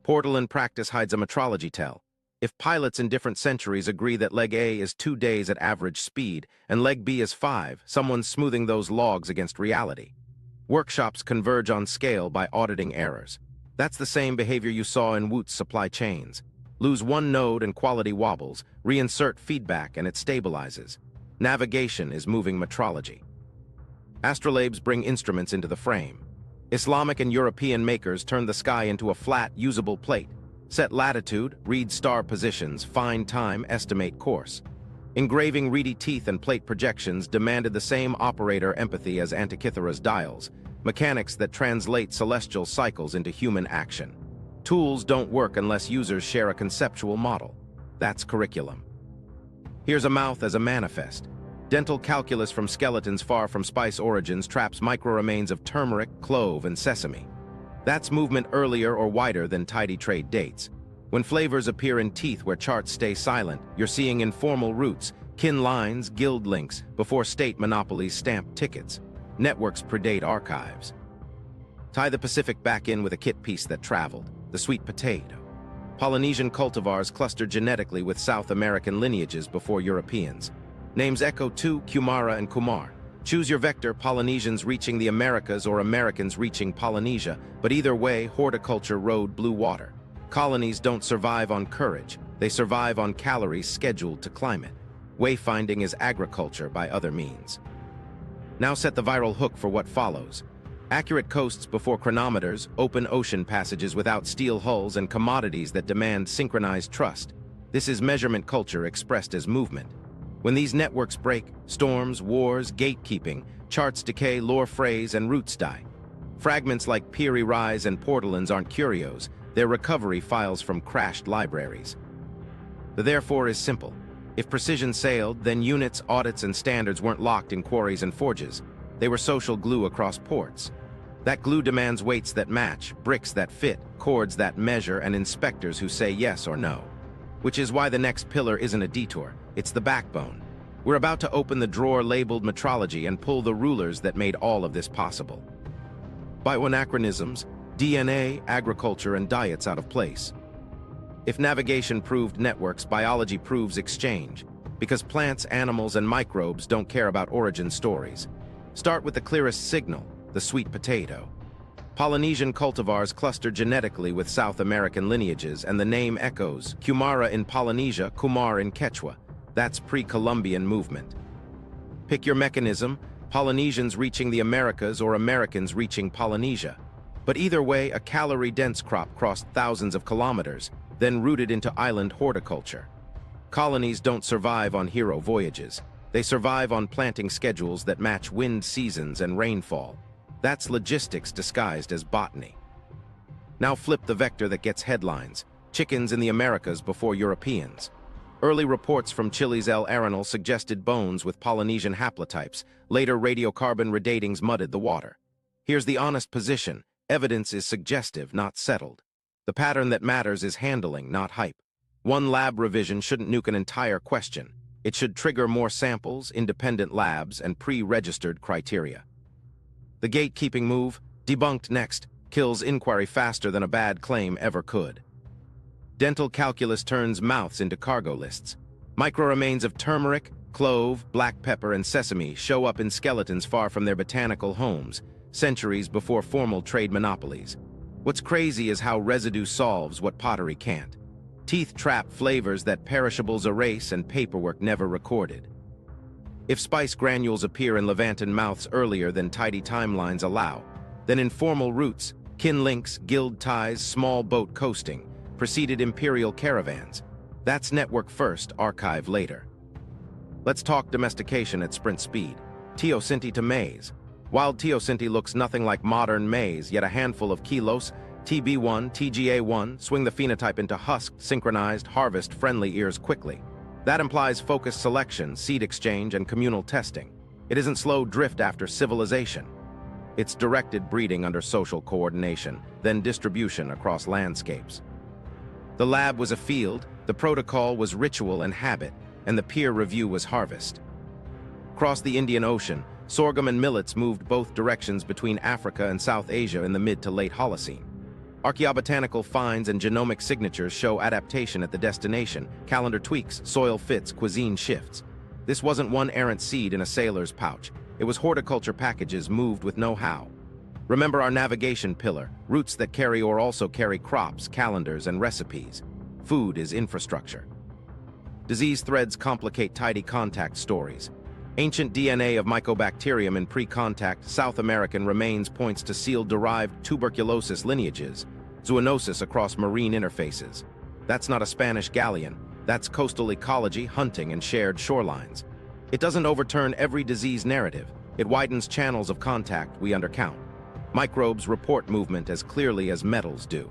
Portalin practice hides a metrology tell. If pilots in different centuries agree that leg A is 2 days at average speed and leg B is 5, someone's smoothing those logs against reality. Workshops converge on scale by auditing errors. That's the same behavior you saw in Woot's supply chains. Lose one node and quality wobbles, reinsert feedback and it stabilizes. Navigation is moving metrology. Astrolabes bring instruments into the frame. Islamic and European makers turn the sky into a flat, usable plate. Set latitude, read star positions, find time, estimate course. Engraving reedy teeth and plate projections demanded the same operator empathy as Antikythera's dials, mechanics that translate celestial cycles into human action. Tools don't work unless users share a conceptual model. That's curriculum. Here's a mouth as a manifest. Dental calculus from skeletons far from spice origins traps micro-remains of turmeric, clove, and sesame. That's movement earlier or wider than tidy trade dates. When flavors appear in teeth where charts stay silent, you're seeing informal routes, kin lines, guild links, before state monopolies stamp tickets. Networks predate archives. Tie the Pacific back in with a kit piece that traveled, the sweet potato. Polynesian cultivars clustered genetically with South American lineages before Europeans. Names echo to Kumara and Kumar. Choose your vector, Polynesians reaching the Americas or Americans reaching Polynesia, but either way, horticulture rode blue water. Colonies don't survive on courage, they survive on calories scheduled to climate. Wayfinding is agriculture by other means. Now set the viral hook for what follows. Accurate coasts before chronometers, open ocean passages without steel hulls, and commodities that demand synchronized trust. This is measurement culture expressed as movement. When these networks break, storms, wars, gatekeeping, charts decay, lore phrase, and roots die. Fragments like Piri Reis and portalins aren't curios, they're recovery files from crashed libraries. The therefore is simple. If precision sailed, then units, audits, and standards weren't locked in quarries and forges. They were social glue across ports. That glue demands weights that match, bricks that fit, cords that measure, and inspectors who say yes or no. Which is why the next pillar isn't a detour, it's the backbone. We're about to open the drawer labeled Metrology and pull the rulers that made all of this possible. Bio-Anachronisms, DNA, agriculture, and diets out of place. If navigation proved networks, biology proves exchange, because plants, animals, and microbes don't care about origin stories. Start with the clearest signal, the sweet potato. Polynesian cultivars cluster genetically with South American lineages, and the name echoes, Kumara in Polynesia, Kumar in Quechua. That's pre-Columbian movement. Pick your mechanism, Polynesians reaching the Americas or Americans reaching Polynesia. But either way, a calorie-dense crop crossed thousands of kilometers, then rooted into island horticulture. Colonies don't survive on hero voyages. They survive on planting schedules that match wind seasons and rainfall. That's logistics disguised as botany. Now flip the vector that gets headlines. Chickens in the Americas before Europeans. Early reports from Chile's El Arenal suggested bones with Polynesian haplotypes. Later radiocarbon redatings muddied the water. Here's the honest position. Evidence is suggestive, not settled. The pattern that matters is handling, not hype. One lab revision shouldn't nuke an entire question. It should trigger more samples, independent labs, and pre-registered criteria. The gatekeeping move, debunked next, kills inquiry faster than a bad claim ever could. Dental calculus turns mouths into cargo lists. Micro-remains of turmeric, clove, black pepper, and sesame show up in skeletons far from their botanical homes, centuries before formal trade monopolies. What's crazy is how residue solves what pottery can't. Teeth trap flavors that perishables erase and paperwork never recorded. If spice granules appear in Levantan mouths earlier than tidy timelines allow, then informal routes, kin links, guild ties, small boat coasting, preceded imperial caravans. That's network first, archive later. Let's talk domestication at sprint speed. Teosinte to maize. Wild teosinte looks nothing like modern maize, yet a handful of kilos, TB1, TGA1, swing the phenotype into husked, synchronized, harvest-friendly ears quickly. That implies focused selection, seed exchange, and communal testing. It isn't slow drift after civilization. It's directed breeding under social coordination, then distribution across landscapes. The lab was a field, the protocol was ritual and habit, and the peer review was harvest. Across the Indian Ocean, sorghum and millets moved both directions between Africa and South Asia in the mid to late Holocene. Archaeobotanical finds and genomic signatures show adaptation at the destination, calendar tweaks, soil fits, cuisine shifts. This wasn't one errant seed in a sailor's pouch. It was horticulture packages moved with know-how. Remember our navigation pillar, routes that carry or also carry crops, calendars, and recipes. Food is infrastructure. Disease threads complicate tidy contact stories. Ancient DNA of Mycobacterium in pre-contact South American remains points to seal-derived tuberculosis lineages, zoonosis across marine interfaces. That's not a Spanish galleon. That's coastal ecology, hunting, and shared shorelines. It doesn't overturn every disease narrative. It widens channels of contact we undercount. Microbes report movement as clearly as metals do.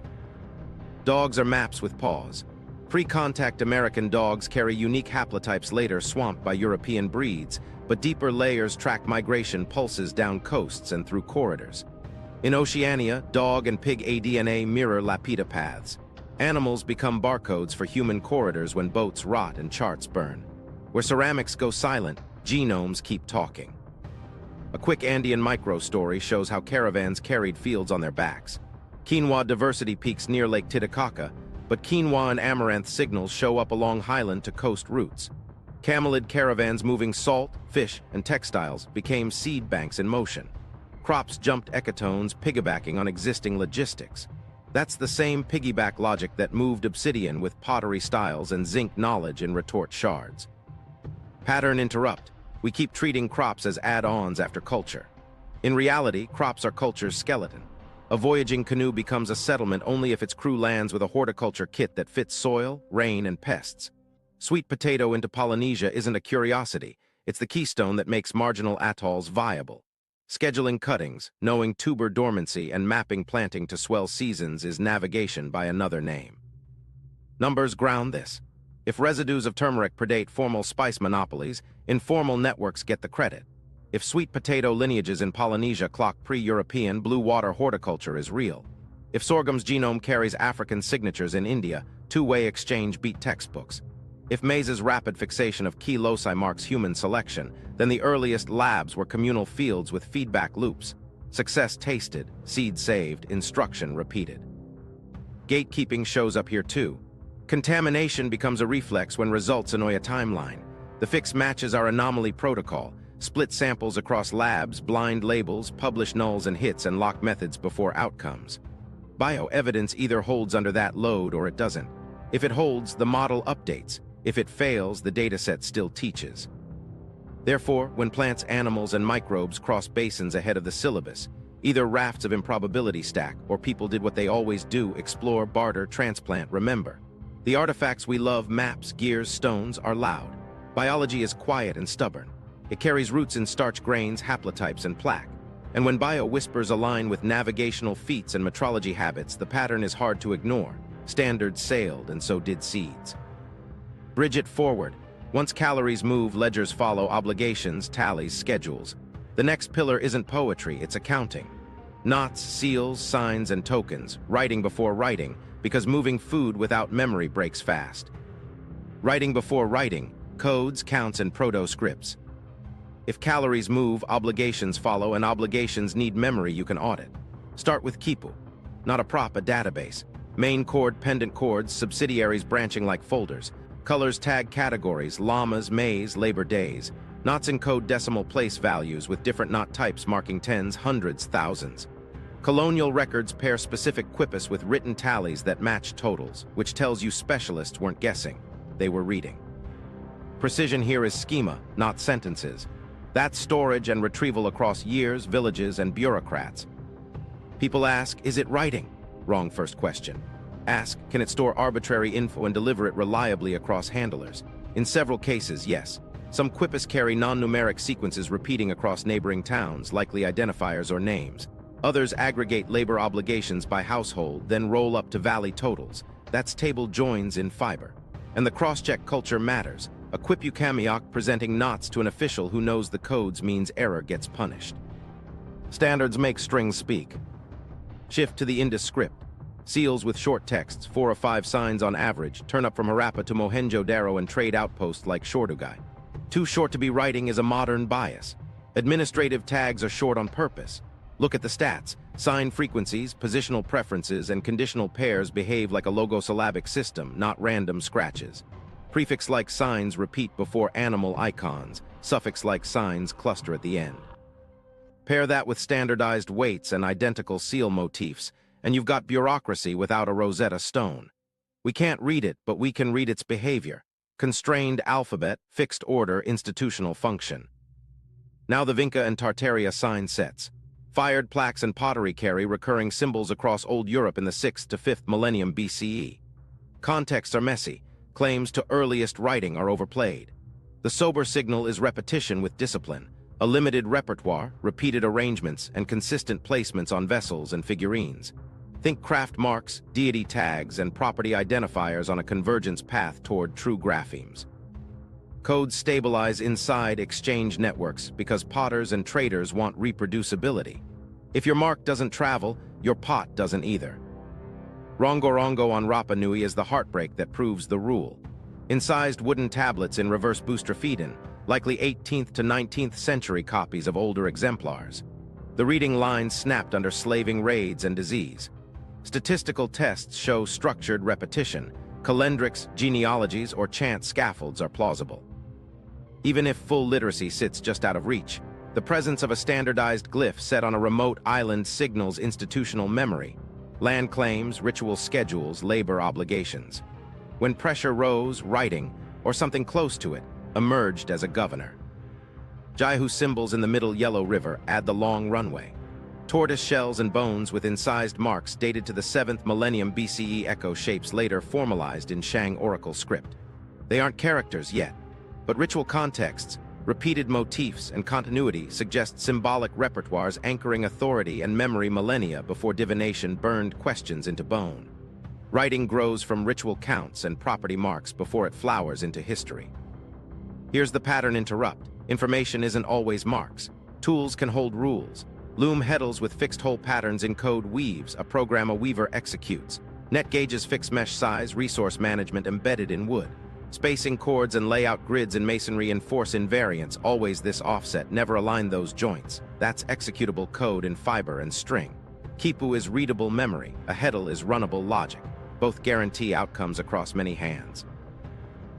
Dogs are maps with paws. Pre-contact American dogs carry unique haplotypes later swamped by European breeds, but deeper layers track migration pulses down coasts and through corridors. In Oceania, dog and pig aDNA mirror lapida paths. Animals become barcodes for human corridors when boats rot and charts burn. Where ceramics go silent, genomes keep talking. A quick Andean micro-story shows how caravans carried fields on their backs. Quinoa diversity peaks near Lake Titicaca, but quinoa and amaranth signals show up along highland to coast routes. Camelid caravans moving salt, fish, and textiles became seed banks in motion. Crops jumped ecatones, piggybacking on existing logistics. That's the same piggyback logic that moved obsidian with pottery styles and zinc knowledge in retort shards. Pattern interrupt. We keep treating crops as add-ons after culture. In reality, crops are culture's skeleton. A voyaging canoe becomes a settlement only if its crew lands with a horticulture kit that fits soil, rain, and pests. Sweet potato into Polynesia isn't a curiosity. It's the keystone that makes marginal atolls viable. Scheduling cuttings, knowing tuber dormancy, and mapping planting to swell seasons is navigation by another name. Numbers ground this. If residues of turmeric predate formal spice monopolies, informal networks get the credit. If sweet potato lineages in Polynesia clock pre-European, blue water horticulture is real. If sorghum's genome carries African signatures in India, two-way exchange beat textbooks. If maize's rapid fixation of key loci marks human selection, then the earliest labs were communal fields with feedback loops. Success tasted, seed saved, instruction repeated. Gatekeeping shows up here too. Contamination becomes a reflex when results annoy a timeline. The fix matches our anomaly protocol, split samples across labs, blind labels, publish nulls and hits, and lock methods before outcomes. Bioevidence either holds under that load or it doesn't. If it holds, the model updates. If it fails, the dataset still teaches. Therefore, when plants, animals, and microbes cross basins ahead of the syllabus, either rafts of improbability stack or people did what they always do: explore, barter, transplant, remember. The artifacts we love, maps, gears, stones, are loud. Biology is quiet and stubborn. It carries roots in starch grains, haplotypes, and plaque. And when bio whispers align with navigational feats and metrology habits, the pattern is hard to ignore. Standards sailed, and so did seeds. Bridge it forward. Once calories move, ledgers follow, obligations, tallies, schedules. The next pillar isn't poetry, it's accounting. Knots, seals, signs, and tokens, writing before writing, because moving food without memory breaks fast. Writing before writing, codes, counts, and proto-scripts. If calories move, obligations follow, and obligations need memory you can audit. Start with Quipu. Not a prop, a database. Main chord, pendant chords, subsidiaries branching like folders. Colors tag categories, llamas, maize, labor days. Knots encode decimal place values with different knot types marking tens, hundreds, thousands. Colonial records pair specific quipus with written tallies that match totals, which tells you specialists weren't guessing, they were reading. Precision here is schema, not sentences. That's storage and retrieval across years, villages, and bureaucrats. People ask, is it writing? Wrong first question. Ask, can it store arbitrary info and deliver it reliably across handlers? In several cases, yes. Some quipus carry non-numeric sequences repeating across neighboring towns, likely identifiers or names. Others aggregate labor obligations by household, then roll up to valley totals. That's table joins in fiber. And the cross-check culture matters. A Quipu Kamiok presenting knots to an official who knows the codes means error gets punished. Standards make strings speak. Shift to the Indus script. Seals with short texts, 4 or 5 signs on average, turn up from Harappa to Mohenjo-Daro and trade outposts like Shortugai. Too short to be writing is a modern bias. Administrative tags are short on purpose. Look at the stats. Sign frequencies, positional preferences, and conditional pairs behave like a logosyllabic system, not random scratches. Prefix-like signs repeat before animal icons. Suffix-like signs cluster at the end. Pair that with standardized weights and identical seal motifs, and you've got bureaucracy without a Rosetta Stone. We can't read it, but we can read its behavior. Constrained alphabet, fixed order, institutional function. Now the Vinca and Tartaria sign sets. Fired plaques and pottery carry recurring symbols across Old Europe in the 6th to 5th millennium BCE. Contexts are messy. Claims to earliest writing are overplayed. The sober signal is repetition with discipline, a limited repertoire, repeated arrangements, and consistent placements on vessels and figurines. Think craft marks, deity tags, and property identifiers on a convergence path toward true graphemes. Codes stabilize inside exchange networks because potters and traders want reproducibility. If your mark doesn't travel, your pot doesn't either. Rongorongo on Rapa Nui is the heartbreak that proves the rule. Incised wooden tablets in reverse Boustrophedon, likely 18th to 19th century copies of older exemplars. The reading lines snapped under slaving raids and disease. Statistical tests show structured repetition. Calendrics, genealogies, or chant scaffolds are plausible. Even if full literacy sits just out of reach, the presence of a standardized glyph set on a remote island signals institutional memory. Land claims, ritual schedules, labor obligations. When pressure rose, writing, or something close to it, emerged as a governor. Jaihu symbols in the middle Yellow River add the long runway. Tortoise shells and bones with incised marks dated to the 7th millennium BCE echo shapes later formalized in Shang oracle script. They aren't characters yet, but ritual contexts, repeated motifs, and continuity suggest symbolic repertoires anchoring authority and memory millennia before divination burned questions into bone. Writing grows from ritual counts and property marks before it flowers into history. Here's the pattern interrupt. Information isn't always marks. Tools can hold rules. Loom heddles with fixed hole patterns encode weaves, a program a weaver executes. Net gauges fix mesh size, resource management embedded in wood. Spacing cords and layout grids in masonry enforce invariance, always this offset, never align those joints. That's executable code in fiber and string. Quipu is readable memory, a heddle is runnable logic. Both guarantee outcomes across many hands.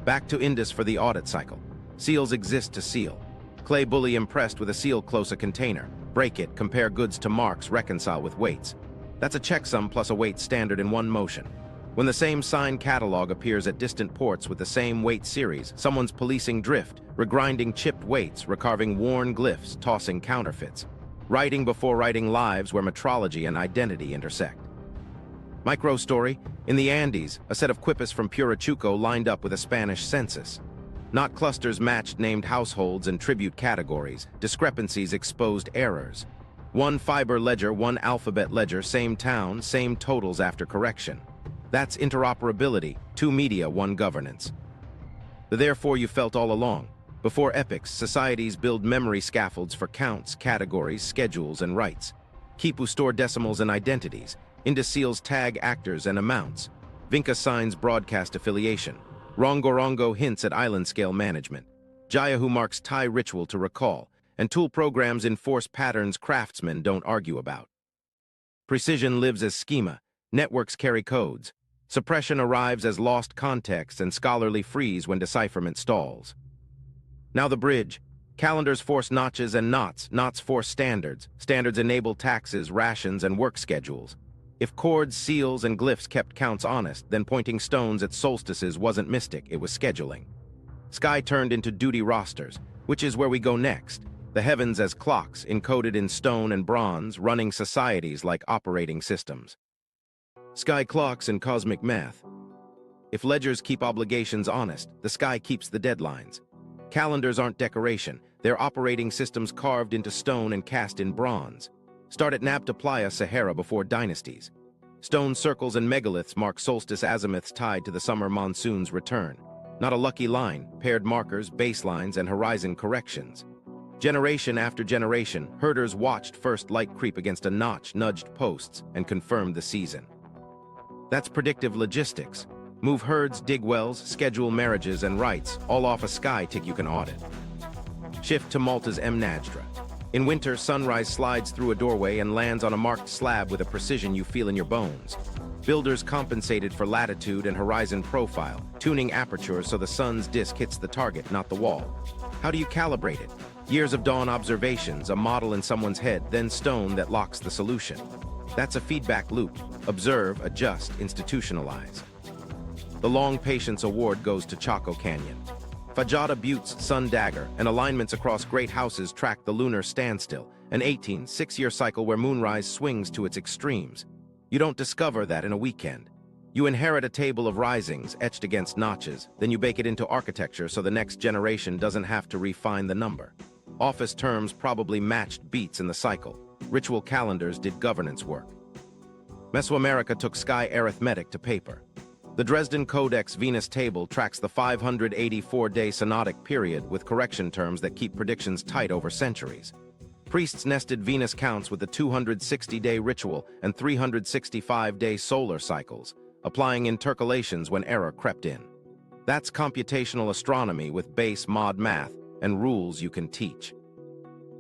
Back to Indus for the audit cycle. Seals exist to seal. Clay bully impressed with a seal close a container. Break it, compare goods to marks, reconcile with weights. That's a checksum plus a weight standard in one motion. When the same sign catalog appears at distant ports with the same weight series, someone's policing drift, regrinding chipped weights, recarving worn glyphs, tossing counterfeits. Writing before writing lives where metrology and identity intersect. Micro story, in the Andes, a set of quipus from Purachuco lined up with a Spanish census. Not clusters matched named households and tribute categories. Discrepancies exposed errors. One fiber ledger, one alphabet ledger, same town, same totals after correction. That's interoperability, two media, one governance. The therefore you felt all along. Before epics, societies build memory scaffolds for counts, categories, schedules, and rights. Quipu store decimals and identities. Indus seals tag actors and amounts. Vinca signs broadcast affiliation. Rongorongo hints at island-scale management. Jayahu marks Thai ritual to recall, and tool programs enforce patterns craftsmen don't argue about. Precision lives as schema, networks carry codes. Suppression arrives as lost context and scholarly freeze when decipherment stalls. Now the bridge. Calendars force notches and knots, knots force standards. Standards enable taxes, rations, and work schedules. If cords, seals, and glyphs kept counts honest, then pointing stones at solstices wasn't mystic, it was scheduling. Sky turned into duty rosters, which is where we go next. The heavens as clocks, encoded in stone and bronze, running societies like operating systems. Sky clocks and cosmic math. If ledgers keep obligations honest, the sky keeps the deadlines. Calendars aren't decoration, they're operating systems carved into stone and cast in bronze. Start at Nabta Playa, Sahara before dynasties. Stone circles and megaliths mark solstice azimuths tied to the summer monsoon's return. Not a lucky line, paired markers, baselines, and horizon corrections. Generation after generation, herders watched first light creep against a notch, nudged posts, and confirmed the season. That's predictive logistics. Move herds, dig wells, schedule marriages and rites, all off a sky tick you can audit. Shift to Malta's Najdra. In winter, sunrise slides through a doorway and lands on a marked slab with a precision you feel in your bones. Builders compensated for latitude and horizon profile, tuning apertures so the sun's disk hits the target, not the wall. How do you calibrate it? Years of dawn observations, a model in someone's head, then stone that locks the solution. That's a feedback loop. Observe, adjust, institutionalize. The Long Patience Award goes to Chaco Canyon. Fajada Butte's Sun Dagger and alignments across great houses track the lunar standstill, an 6-year cycle where moonrise swings to its extremes. You don't discover that in a weekend. You inherit a table of risings etched against notches, then you bake it into architecture so the next generation doesn't have to refine the number. Office terms probably matched beats in the cycle. Ritual calendars did governance work. Mesoamerica took sky arithmetic to paper. The Dresden Codex Venus table tracks the 584-day synodic period with correction terms that keep predictions tight over centuries. Priests nested Venus counts with the 260-day ritual and 365-day solar cycles, applying intercalations when error crept in. That's computational astronomy with base mod math and rules you can teach.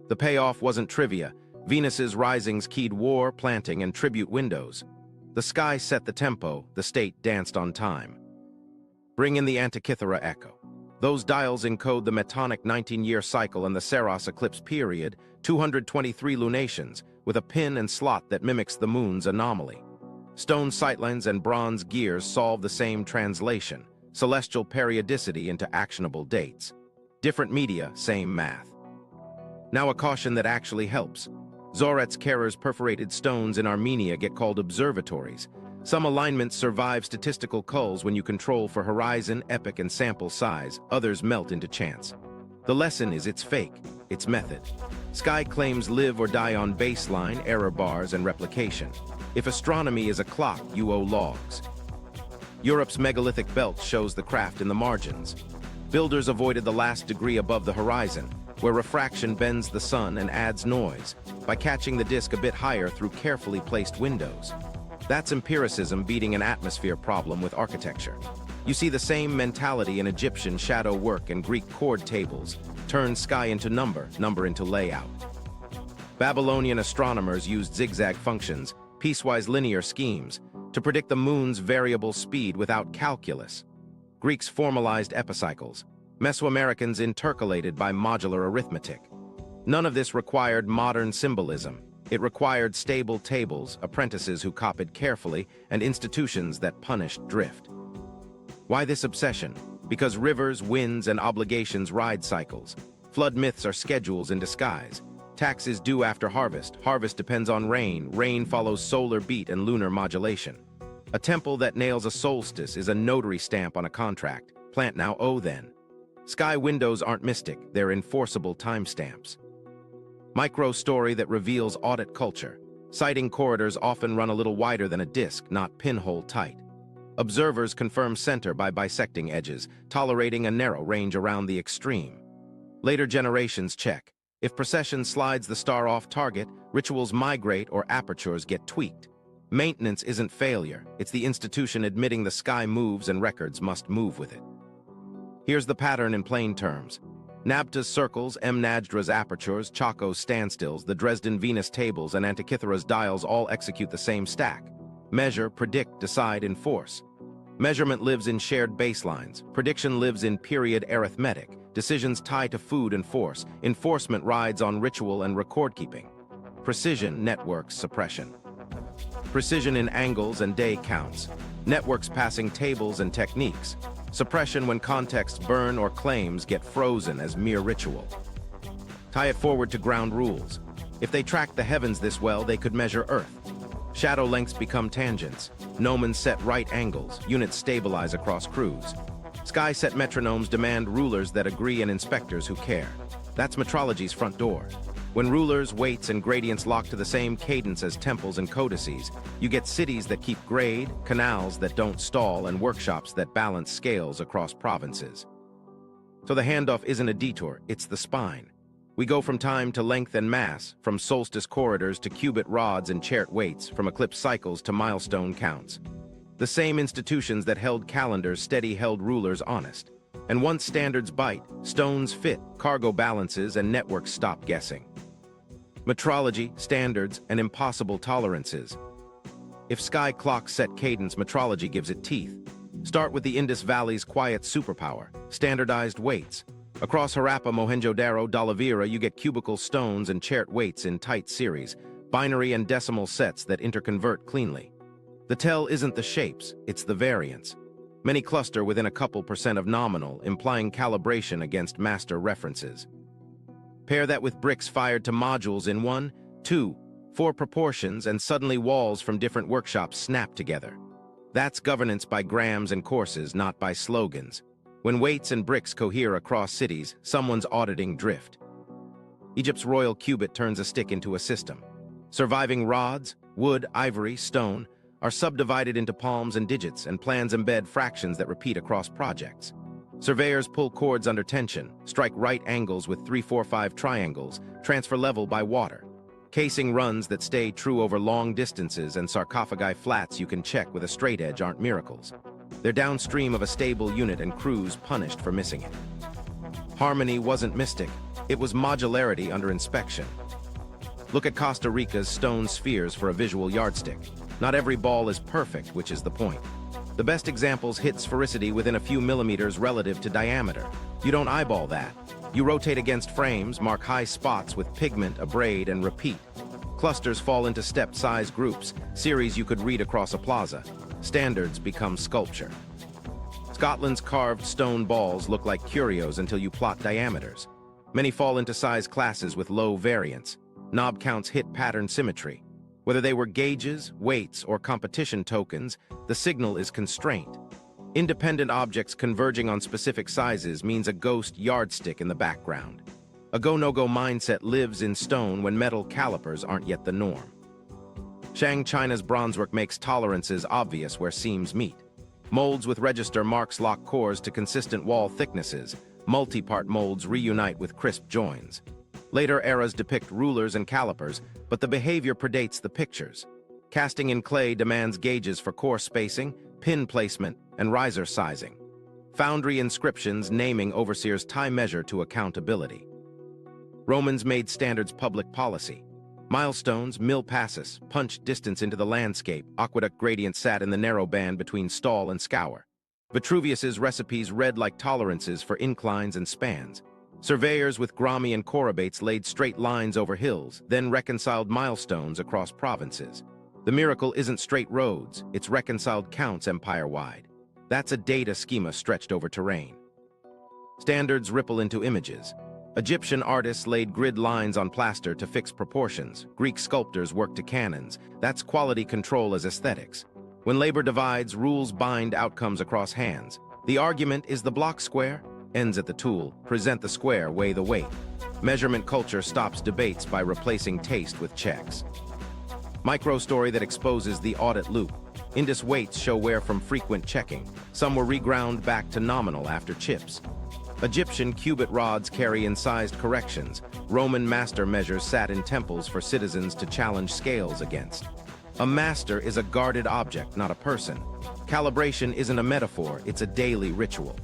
The payoff wasn't trivia. Venus's risings keyed war, planting, and tribute windows. The sky set the tempo, the state danced on time. Bring in the Antikythera echo. Those dials encode the Metonic 19-year cycle and the Saros eclipse period, 223 lunations, with a pin and slot that mimics the moon's anomaly. Stone sightlines and bronze gears solve the same translation, celestial periodicity into actionable dates. Different media, same math. Now a caution that actually helps. Zoret's Kerer's perforated stones in Armenia get called observatories. Some alignments survive statistical culls when you control for horizon, epoch, and sample size. Others melt into chance. The lesson is it's fake, it's method. Sky claims live or die on baseline, error bars, and replication. If astronomy is a clock, you owe logs. Europe's megalithic belt shows the craft in the margins. Builders avoided the last degree above the horizon. where refraction bends the sun and adds noise by catching the disk a bit higher through carefully placed windows. That's empiricism beating an atmosphere problem with architecture. You see the same mentality in Egyptian shadow work and Greek chord tables, turn sky into number, number into layout. Babylonian astronomers used zigzag functions, piecewise linear schemes, to predict the moon's variable speed without calculus. Greeks formalized epicycles, Mesoamericans intercalated by modular arithmetic. None of this required modern symbolism. It required stable tables, apprentices who copied carefully, and institutions that punished drift. Why this obsession? Because rivers, winds, and obligations ride cycles. Flood myths are schedules in disguise. Tax is due after harvest. Harvest depends on rain. Rain follows solar beat and lunar modulation. A temple that nails a solstice is a notary stamp on a contract. Plant now, owe then. Sky windows aren't mystic, they're enforceable timestamps. Micro story that reveals audit culture. Sighting corridors often run a little wider than a disk, not pinhole tight. Observers confirm center by bisecting edges, tolerating a narrow range around the extreme. Later generations check. If precession slides the star off target, rituals migrate or apertures get tweaked. Maintenance isn't failure, it's the institution admitting the sky moves and records must move with it. Here's the pattern in plain terms. Nabta's circles, Mnajdra's apertures, Chaco's standstills, the Dresden Venus tables, and Antikythera's dials all execute the same stack. Measure, predict, decide, enforce. Measurement lives in shared baselines. Prediction lives in period arithmetic. Decisions tie to food and force. Enforcement rides on ritual and record keeping. Precision networks suppression. Precision in angles and day counts. Networks passing tables and techniques. Suppression when contexts burn or claims get frozen as mere ritual. Tie it forward to ground rules. If they tracked the heavens this well, they could measure Earth. Shadow lengths become tangents. Gnomons set right angles. Units stabilize across crews. Sky set metronomes demand rulers that agree and inspectors who care. That's metrology's front door. When rulers, weights, and gradients lock to the same cadence as temples and codices, you get cities that keep grade, canals that don't stall, and workshops that balance scales across provinces. So the handoff isn't a detour, it's the spine. We go from time to length and mass, from solstice corridors to cubit rods and chert weights, from eclipse cycles to milestone counts. The same institutions that held calendars steady held rulers honest. And once standards bite, stones fit, cargo balances, and networks stop guessing. Metrology, standards, and impossible tolerances. If sky clocks set cadence, metrology gives it teeth. Start with the Indus Valley's quiet superpower, standardized weights. Across Harappa, Mohenjo-Daro, Dhalavira, you get cubical stones and chert weights in tight series, binary and decimal sets that interconvert cleanly. The tell isn't the shapes, it's the variance. Many cluster within a couple % of nominal, implying calibration against master references. Pair that with bricks fired to modules in 1, 2, 4 proportions, and suddenly walls from different workshops snap together. That's governance by grams and courses, not by slogans. When weights and bricks cohere across cities, someone's auditing drift. Egypt's royal cubit turns a stick into a system. Surviving rods, wood, ivory, stone, are subdivided into palms and digits, and plans embed fractions that repeat across projects. Surveyors pull cords under tension, strike right angles with 3-4-5 triangles, transfer level by water. Casing runs that stay true over long distances, and sarcophagi flats you can check with a straight edge aren't miracles. They're downstream of a stable unit and crews punished for missing it. Harmony wasn't mystic, it was modularity under inspection. Look at Costa Rica's stone spheres for a visual yardstick. Not every ball is perfect, which is the point. The best examples hit sphericity within a few millimeters relative to diameter. You don't eyeball that. You rotate against frames, mark high spots with pigment, abrade, and repeat. Clusters fall into step-size groups, series you could read across a plaza. Standards become sculpture. Scotland's carved stone balls look like curios until you plot diameters. Many fall into size classes with low variance. Knob counts hit pattern symmetry. Whether they were gauges, weights, or competition tokens, the signal is constraint. Independent objects converging on specific sizes means a ghost yardstick in the background. A go-no-go mindset lives in stone when metal calipers aren't yet the norm. Shang China's bronzework makes tolerances obvious where seams meet. Molds with register marks lock cores to consistent wall thicknesses. Multi-part molds reunite with crisp joins. Later eras depict rulers and calipers, but the behavior predates the pictures. Casting in clay demands gauges for core spacing, pin placement, and riser sizing. Foundry inscriptions naming overseers tie measure to accountability. Romans made standards public policy. Milestones, mil passus, punched distance into the landscape. Aqueduct gradients sat in the narrow band between stall and scour. Vitruvius's recipes read like tolerances for inclines and spans. Surveyors with grami and chorobates laid straight lines over hills, then reconciled milestones across provinces. The miracle isn't straight roads, it's reconciled counts empire-wide. That's a data schema stretched over terrain. Standards ripple into images. Egyptian artists laid grid lines on plaster to fix proportions. Greek sculptors worked to canons. That's quality control as aesthetics. When labor divides, rules bind outcomes across hands. The argument is the block square? Ends at the tool. Present the square, weigh the weight. Measurement culture stops debates by replacing taste with checks. Micro-story that exposes the audit loop. Indus weights show wear from frequent checking. Some were reground back to nominal after chips. Egyptian cubit rods carry incised corrections. Roman master measures sat in temples for citizens to challenge scales against. A master is a guarded object, not a person. Calibration isn't a metaphor, it's a daily ritual.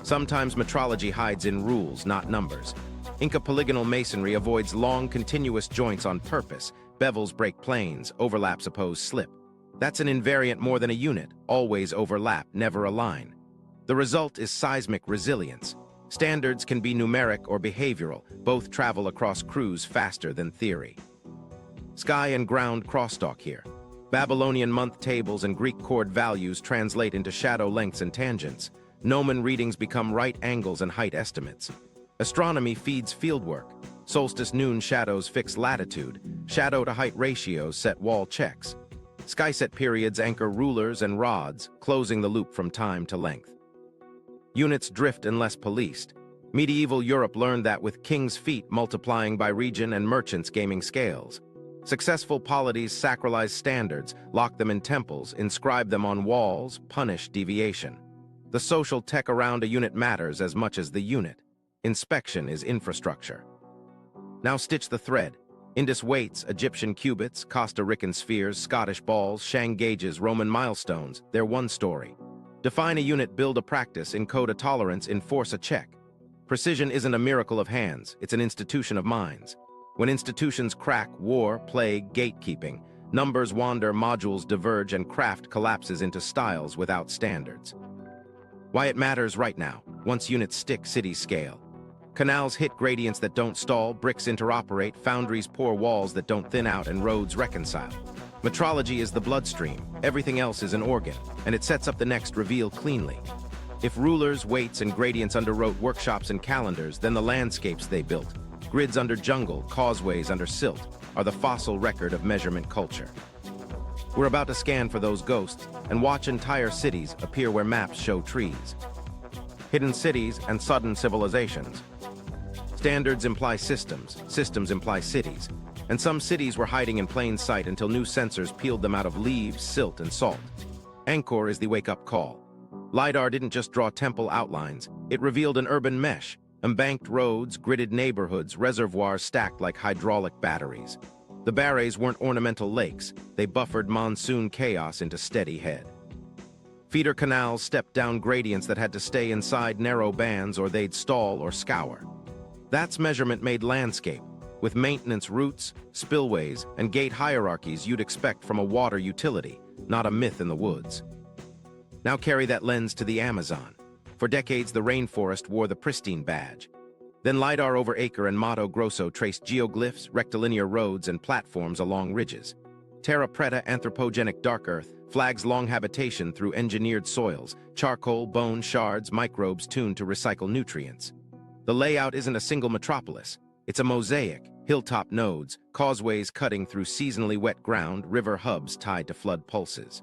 Sometimes metrology hides in rules, not numbers. Inca polygonal masonry avoids long, continuous joints on purpose. Bevels break planes, overlaps oppose slip. That's an invariant more than a unit, always overlap, never align. The result is seismic resilience. Standards can be numeric or behavioral, both travel across crews faster than theory. Sky and ground crosstalk here. Babylonian month tables and Greek chord values translate into shadow lengths and tangents. Gnomon readings become right angles and height estimates. Astronomy feeds fieldwork. Solstice noon shadows fix latitude. Shadow to height ratios set wall checks. Skyset periods anchor rulers and rods, closing the loop from time to length. Units drift unless policed. Medieval Europe learned that with king's feet multiplying by region and merchants gaming scales. Successful polities sacralize standards, lock them in temples, inscribe them on walls, punish deviation. The social tech around a unit matters as much as the unit. Inspection is infrastructure. Now stitch the thread. Indus weights, Egyptian cubits, Costa Rican spheres, Scottish balls, Shang gauges, Roman milestones, they're one story. Define a unit, build a practice, encode a tolerance, enforce a check. Precision isn't a miracle of hands, it's an institution of minds. When institutions crack, war, plague, gatekeeping, numbers wander, modules diverge, and craft collapses into styles without standards. Why it matters right now, once units stick, cities scale. Canals hit gradients that don't stall, bricks interoperate, foundries pour walls that don't thin out, and roads reconcile. Metrology is the bloodstream, everything else is an organ, and it sets up the next reveal cleanly. If rulers, weights, and gradients underwrote workshops and calendars, then the landscapes they built, grids under jungle, causeways under silt, are the fossil record of measurement culture. We're about to scan for those ghosts and watch entire cities appear where maps show trees. Hidden cities and sudden civilizations. Standards imply systems, systems imply cities, and some cities were hiding in plain sight until new sensors peeled them out of leaves, silt, and salt. Angkor is the wake-up call. Lidar didn't just draw temple outlines, it revealed an urban mesh, embanked roads, gridded neighborhoods, reservoirs stacked like hydraulic batteries. The barrays weren't ornamental lakes, they buffered monsoon chaos into steady head. Feeder canals stepped down gradients that had to stay inside narrow bands or they'd stall or scour. That's measurement-made landscape, with maintenance routes, spillways, and gate hierarchies you'd expect from a water utility, not a myth in the woods. Now carry that lens to the Amazon. For decades, the rainforest wore the pristine badge. Then LiDAR over acre and Mato Grosso traced geoglyphs, rectilinear roads, and platforms along ridges. Terra Preta anthropogenic dark earth flags long habitation through engineered soils, charcoal, bone, shards, microbes tuned to recycle nutrients. The layout isn't a single metropolis. It's a mosaic, hilltop nodes, causeways cutting through seasonally wet ground, river hubs tied to flood pulses.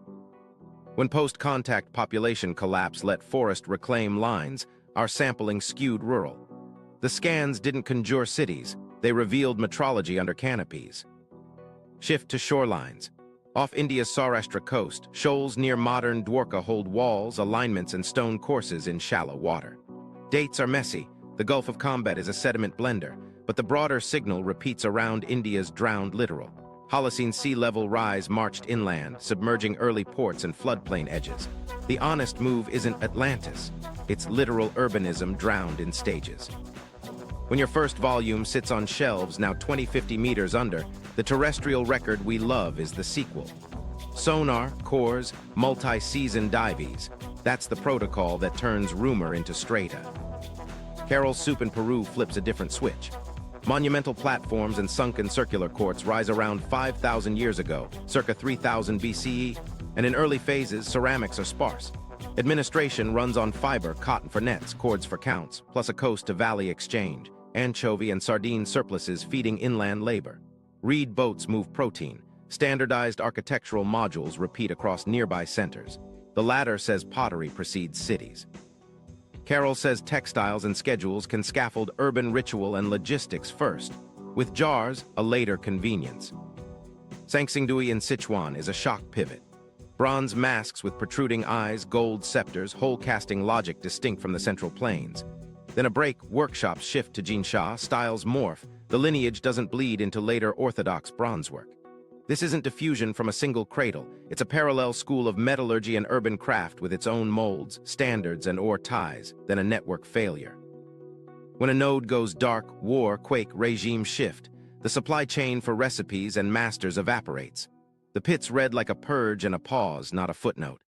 When post-contact population collapse let forest reclaim lines, our sampling skewed rural. The scans didn't conjure cities, they revealed metrology under canopies. Shift to shorelines. Off India's Saurashtra coast, shoals near modern Dwarka hold walls, alignments, and stone courses in shallow water. Dates are messy. The Gulf of Combat is a sediment blender, but the broader signal repeats around India's drowned littoral. Holocene sea level rise marched inland, submerging early ports and floodplain edges. The honest move isn't Atlantis. It's littoral urbanism drowned in stages. When your first volume sits on shelves now 20-50 meters under, the terrestrial record we love is the sequel. Sonar, cores, multi-season dives. That's the protocol that turns rumor into strata. Carol's Soup in Peru flips a different switch. Monumental platforms and sunken circular courts rise around 5,000 years ago, circa 3000 BCE, and in early phases, ceramics are sparse. Administration runs on fiber, cotton for nets, cords for counts, plus a coast-to-valley exchange, anchovy and sardine surpluses feeding inland labor. Reed boats move protein. Standardized architectural modules repeat across nearby centers. The latter says pottery precedes cities. Carol says textiles and schedules can scaffold urban ritual and logistics first, with jars a later convenience. Sangsingdui in Sichuan is a shock pivot. Bronze masks with protruding eyes, gold scepters, hole-casting logic distinct from the Central Plains. Then a break, workshops shift to Jinsha, styles morph, the lineage doesn't bleed into later orthodox bronzework. This isn't diffusion from a single cradle, it's a parallel school of metallurgy and urban craft with its own molds, standards, and ore ties, then a network failure. When a node goes dark, war, quake, regime shift, the supply chain for recipes and masters evaporates. The pit's read like a purge and a pause, not a footnote.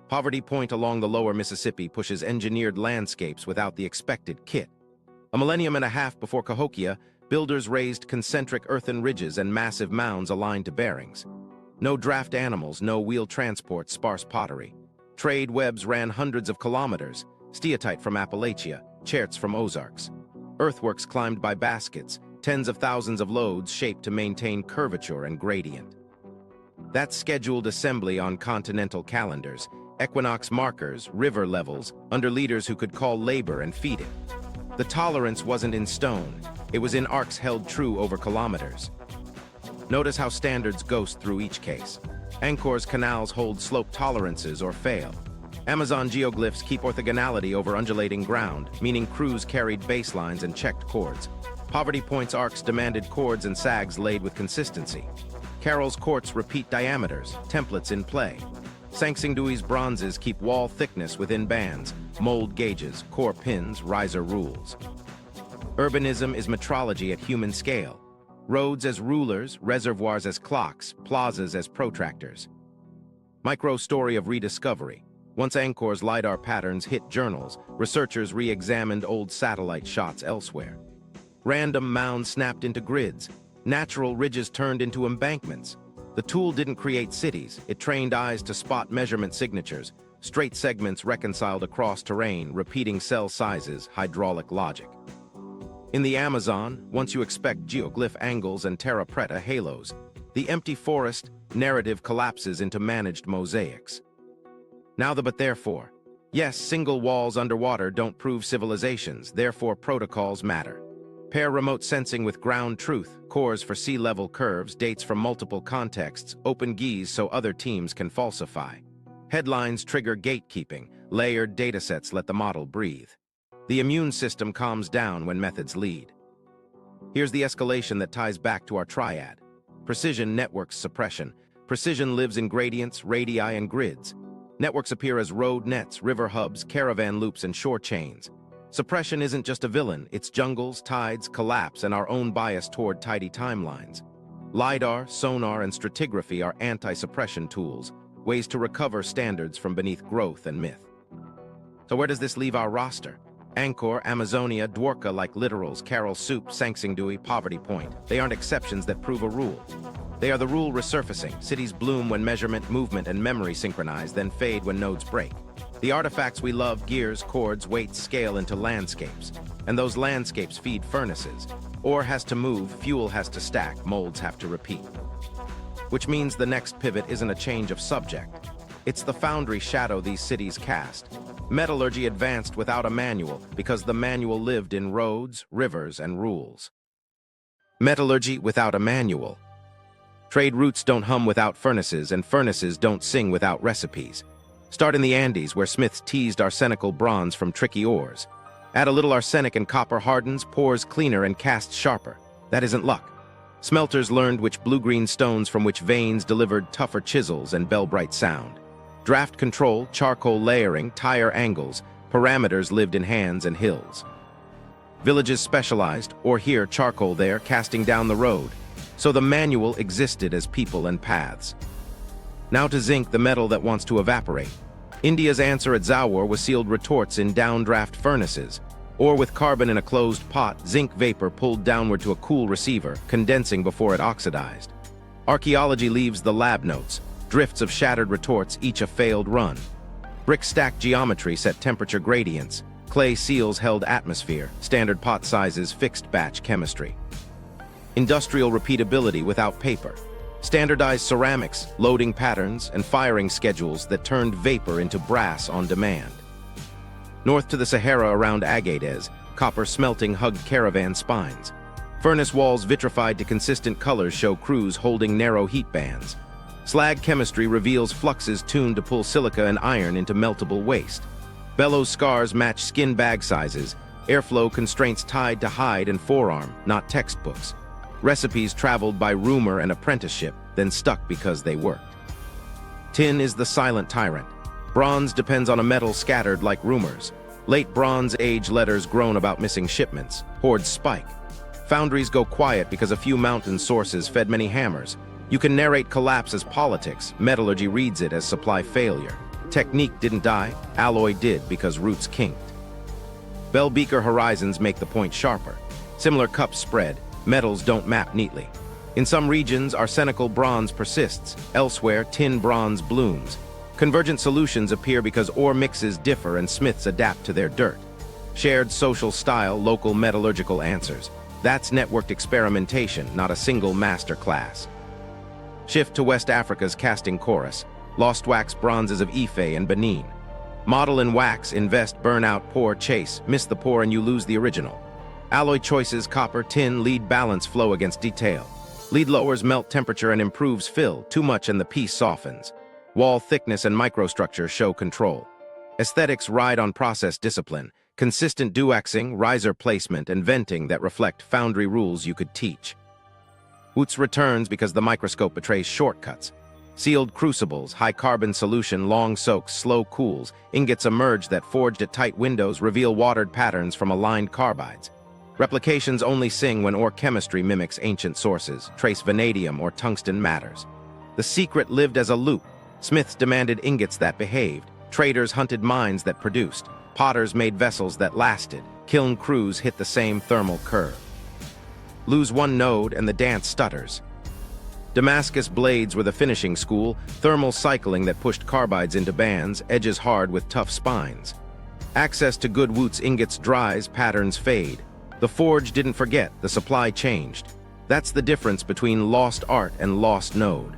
Poverty Point along the lower Mississippi pushes engineered landscapes without the expected kit. A millennium and a half before Cahokia, builders raised concentric earthen ridges and massive mounds aligned to bearings. No draft animals, no wheel transport, sparse pottery. Trade webs ran hundreds of kilometers, steatite from Appalachia, cherts from Ozarks. Earthworks climbed by baskets, tens of thousands of loads shaped to maintain curvature and gradient. That's scheduled assembly on continental calendars, equinox markers, river levels, under leaders who could call labor and feed it. The tolerance wasn't in stone, it was in arcs held true over kilometers. Notice how standards ghost through each case. Angkor's canals hold slope tolerances or fail. Amazon geoglyphs keep orthogonality over undulating ground, meaning crews carried baselines and checked chords. Poverty Point's arcs demanded chords and sags laid with consistency. Carol's courts repeat diameters, templates in play. Sangsingdui's bronzes keep wall thickness within bands, mold gauges, core pins, riser rules. Urbanism is metrology at human scale. Roads as rulers, reservoirs as clocks, plazas as protractors. Micro-story of rediscovery. Once Angkor's Lidar patterns hit journals, researchers re-examined old satellite shots elsewhere. Random mounds snapped into grids. Natural ridges turned into embankments. The tool didn't create cities, it trained eyes to spot measurement signatures, straight segments reconciled across terrain, repeating cell sizes, hydraulic logic. In the Amazon, once you expect geoglyph angles and terra preta halos, the empty forest narrative collapses into managed mosaics. Now the but therefore. Yes, single walls underwater don't prove civilizations, therefore protocols matter. Pair remote sensing with ground truth, cores for sea level curves, dates from multiple contexts, open gees so other teams can falsify. Headlines trigger gatekeeping, layered datasets let the model breathe. The immune system calms down when methods lead. Here's the escalation that ties back to our triad. Precision networks suppression. Precision lives in gradients, radii, and grids. Networks appear as road nets, river hubs, caravan loops, and shore chains. Suppression isn't just a villain, it's jungles, tides, collapse, and our own bias toward tidy timelines. Lidar, sonar, and stratigraphy are anti-suppression tools, ways to recover standards from beneath growth and myth. So where does this leave our roster? Angkor, Amazonia, Dwarka like littorals, Carol's Soup, Sangsingdui, Poverty Point. They aren't exceptions that prove a rule. They are the rule resurfacing. Cities bloom when measurement, movement, and memory synchronize, then fade when nodes break. The artifacts we love, gears, chords, weights, scale into landscapes. And those landscapes feed furnaces. Ore has to move, fuel has to stack, molds have to repeat. Which means the next pivot isn't a change of subject. It's the foundry shadow these cities cast. Metallurgy advanced without a manual because the manual lived in roads, rivers, and rules. Metallurgy without a manual. Trade routes don't hum without furnaces, and furnaces don't sing without recipes. Start in the Andes, where smiths teased arsenical bronze from tricky ores. Add a little arsenic and copper hardens, pores cleaner, and casts sharper. That isn't luck. Smelters learned which blue-green stones from which veins delivered tougher chisels and bell-bright sound. Draft control, charcoal layering, tire angles, parameters lived in hands and hills. Villages specialized, or here, charcoal there, casting down the road. So the manual existed as people and paths. Now to zinc, the metal that wants to evaporate. India's answer at Zawar was sealed retorts in downdraft furnaces, or with carbon in a closed pot, zinc vapor pulled downward to a cool receiver, condensing before it oxidized. Archaeology leaves the lab notes, drifts of shattered retorts, each a failed run. Brick stack geometry set temperature gradients, clay seals held atmosphere, standard pot sizes, fixed batch chemistry. Industrial repeatability without paper. Standardized ceramics, loading patterns, and firing schedules that turned vapor into brass on demand. North to the Sahara around Agadez, copper smelting hugged caravan spines. Furnace walls vitrified to consistent colors show crews holding narrow heat bands. Slag chemistry reveals fluxes tuned to pull silica and iron into meltable waste. Bellows scars match skin bag sizes, airflow constraints tied to hide and forearm, not textbooks. Recipes traveled by rumor and apprenticeship, then stuck because they worked. Tin is the silent tyrant. Bronze depends on a metal scattered like rumors. Late Bronze Age letters groan about missing shipments. Hordes spike. Foundries go quiet because a few mountain sources fed many hammers. You can narrate collapse as politics. Metallurgy reads it as supply failure. Technique didn't die. Alloy did because roots kinked. Bell beaker horizons make the point sharper. Similar cups spread. Metals don't map neatly. In some regions, arsenical bronze persists. Elsewhere, tin bronze blooms. Convergent solutions appear because ore mixes differ and smiths adapt to their dirt. Shared social style, local metallurgical answers. That's networked experimentation, not a single master class. Shift to West Africa's casting chorus. Lost wax bronzes of Ife and Benin. Model in wax, invest, burn out, pour, chase. Miss the pour and you lose the original. Alloy choices, copper, tin, lead balance flow against detail. Lead lowers melt temperature and improves fill. Too much and the piece softens. Wall thickness and microstructure show control. Aesthetics ride on process discipline. Consistent duaxing, riser placement, and venting that reflect foundry rules you could teach. Woots returns because the microscope betrays shortcuts. Sealed crucibles, high-carbon solution, long soaks, slow cools. Ingots emerge that forged at tight windows reveal watered patterns from aligned carbides. Replications only sing when ore chemistry mimics ancient sources, trace vanadium or tungsten matters. The secret lived as a loop. Smiths demanded ingots that behaved. Traders hunted mines that produced. Potters made vessels that lasted. Kiln crews hit the same thermal curve. Lose one node and the dance stutters. Damascus blades were the finishing school, thermal cycling that pushed carbides into bands, edges hard with tough spines. Access to good Woots ingots dries, patterns fade. The forge didn't forget, the supply changed. That's the difference between lost art and lost node.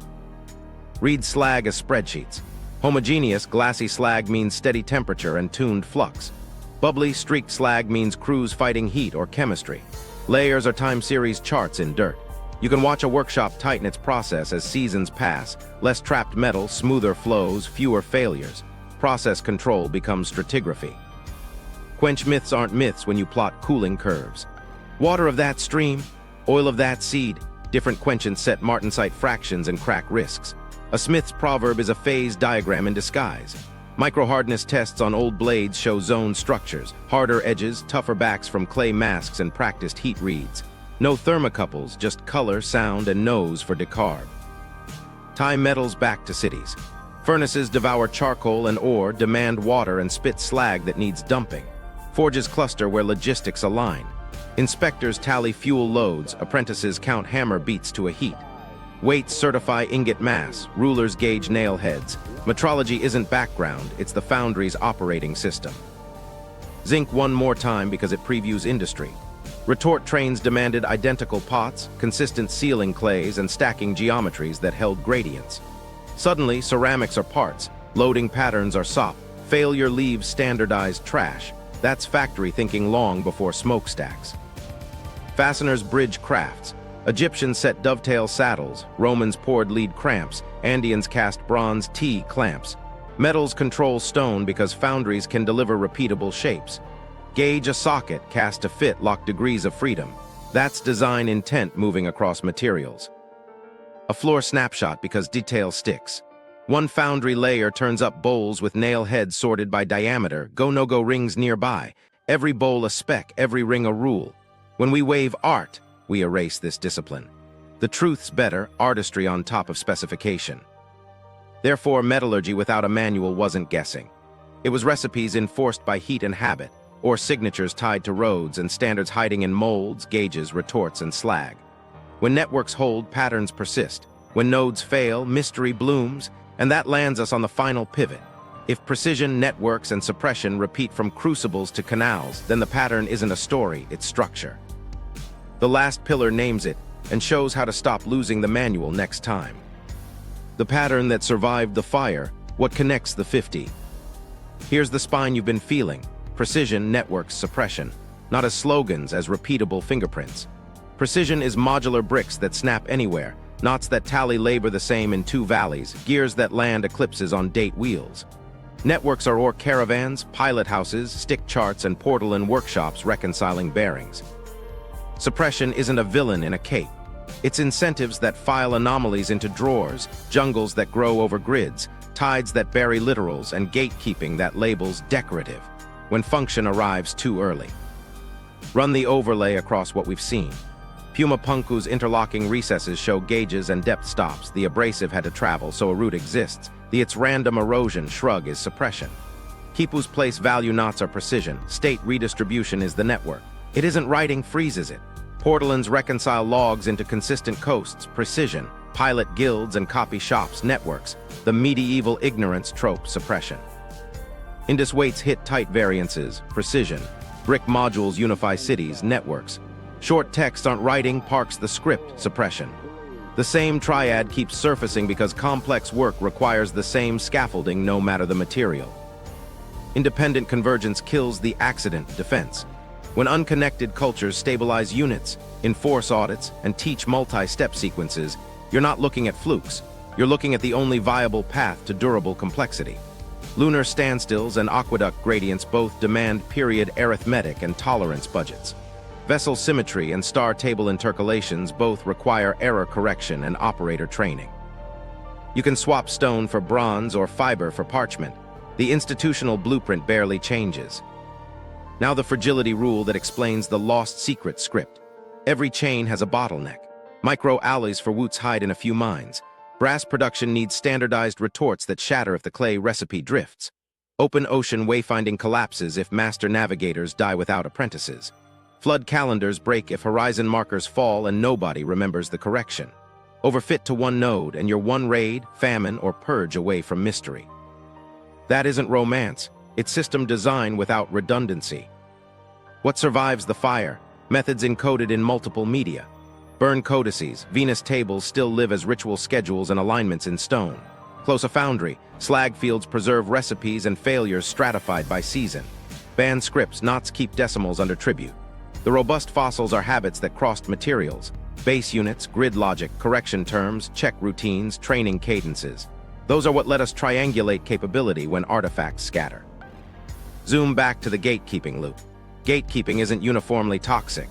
Read slag as spreadsheets. Homogeneous, glassy slag means steady temperature and tuned flux. Bubbly, streaked slag means crews fighting heat or chemistry. Layers are time series charts in dirt. You can watch a workshop tighten its process as seasons pass. Less trapped metal, smoother flows, fewer failures. Process control becomes stratigraphy. Quench myths aren't myths when you plot cooling curves. Water of that stream, oil of that seed, different quenchants set martensite fractions and crack risks. A smith's proverb is a phase diagram in disguise. Microhardness tests on old blades show zone structures, harder edges, tougher backs from clay masks and practiced heat reads. No thermocouples, just color, sound, and nose for decarb. Tie metals back to cities. Furnaces devour charcoal and ore, demand water, and spit slag that needs dumping. Forges cluster where logistics align. Inspectors tally fuel loads, apprentices count hammer beats to a heat. Weights certify ingot mass, rulers gauge nail heads. Metrology isn't background, it's the foundry's operating system. Zinc one more time because it previews industry. Retort trains demanded identical pots, consistent sealing clays, and stacking geometries that held gradients. Suddenly, ceramics are parts, loading patterns are sop, failure leaves standardized trash. That's factory thinking long before smokestacks. Fasteners bridge crafts. Egyptians set dovetail saddles, Romans poured lead cramps, Andeans cast bronze T clamps. Metals control stone because foundries can deliver repeatable shapes. Gauge a socket, cast a fit, lock degrees of freedom. That's design intent moving across materials. A floor snapshot because detail sticks. One foundry layer turns up bowls with nail heads sorted by diameter, go-no-go rings nearby. Every bowl a spec, every ring a rule. When we wave art, we erase this discipline. The truth's better, artistry on top of specification. Therefore, metallurgy without a manual wasn't guessing. It was recipes enforced by heat and habit, or signatures tied to roads and standards hiding in molds, gauges, retorts, and slag. When networks hold, patterns persist. When nodes fail, mystery blooms, and that lands us on the final pivot. If precision, networks, and suppression repeat from crucibles to canals, then the pattern isn't a story, it's structure. The last pillar names it and shows how to stop losing the manual next time. The pattern that survived the fire, what connects the 50. Here's the spine you've been feeling. Precision, networks, suppression. Not as slogans, as repeatable fingerprints. Precision is modular bricks that snap anywhere, knots that tally labor the same in two valleys, gears that land eclipses on date wheels. Networks are ore caravans, pilot houses, stick charts, and portal-in workshops reconciling bearings. Suppression isn't a villain in a cape. It's incentives that file anomalies into drawers, jungles that grow over grids, tides that bury literals, and gatekeeping that labels decorative when function arrives too early. Run the overlay across what we've seen. Puma Punku's interlocking recesses show gauges and depth stops. The abrasive had to travel, so a route exists. Its random erosion shrug is suppression. Quipu's place value knots are precision. State redistribution is the network. It isn't writing freezes it. Portalins reconcile logs into consistent coasts. Precision. Pilot guilds and copy shops. Networks. The medieval ignorance trope. Suppression. Indus weights hit tight variances. Precision. Brick modules unify cities. Networks. Short text aren't writing, parks the script. Suppression. The same triad keeps surfacing because complex work requires the same scaffolding no matter the material. Independent convergence kills the accident. Defense. When unconnected cultures stabilize units, enforce audits, and teach multi-step sequences, you're not looking at flukes. You're looking at the only viable path to durable complexity. Lunar standstills and aqueduct gradients both demand period arithmetic and tolerance budgets. Vessel symmetry and star table intercalations both require error correction and operator training. You can swap stone for bronze or fiber for parchment. The institutional blueprint barely changes. Now the fragility rule that explains the lost secret script. Every chain has a bottleneck. Micro-alloys for Woots hide in a few mines. Brass production needs standardized retorts that shatter if the clay recipe drifts. Open ocean wayfinding collapses if master navigators die without apprentices. Flood calendars break if horizon markers fall and nobody remembers the correction. Overfit to one node and you're one raid, famine, or purge away from mystery. That isn't romance. It's system design without redundancy. What survives the fire? Methods encoded in multiple media. Burn codices, Venus tables still live as ritual schedules and alignments in stone. Close a foundry, slag fields preserve recipes and failures stratified by season. Ban scripts, knots keep decimals under tribute. The robust fossils are habits that crossed materials. Base units, grid logic, correction terms, check routines, training cadences. Those are what let us triangulate capability when artifacts scatter. Zoom back to the gatekeeping loop. Gatekeeping isn't uniformly toxic.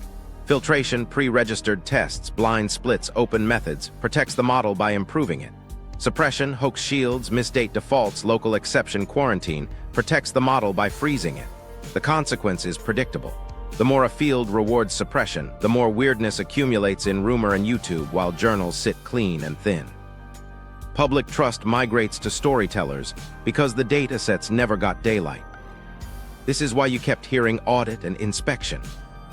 Filtration, pre-registered tests, blind splits, open methods, protects the model by improving it. Suppression, hoax shields, misdate defaults, local exception quarantine, protects the model by freezing it. The consequence is predictable. The more a field rewards suppression, the more weirdness accumulates in rumor and YouTube while journals sit clean and thin. Public trust migrates to storytellers because the datasets never got daylight. This is why you kept hearing audit and inspection.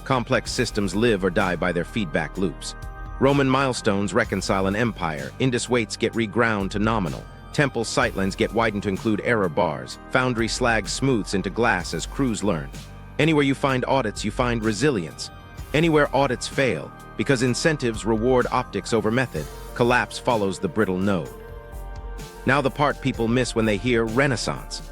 Complex systems live or die by their feedback loops. Roman milestones reconcile an empire. Indus weights get reground to nominal. Temple sightlines get widened to include error bars. Foundry slag smooths into glass as crews learn. Anywhere you find audits, you find resilience. Anywhere audits fail, because incentives reward optics over method, collapse follows the brittle node. Now the part people miss when they hear Renaissance.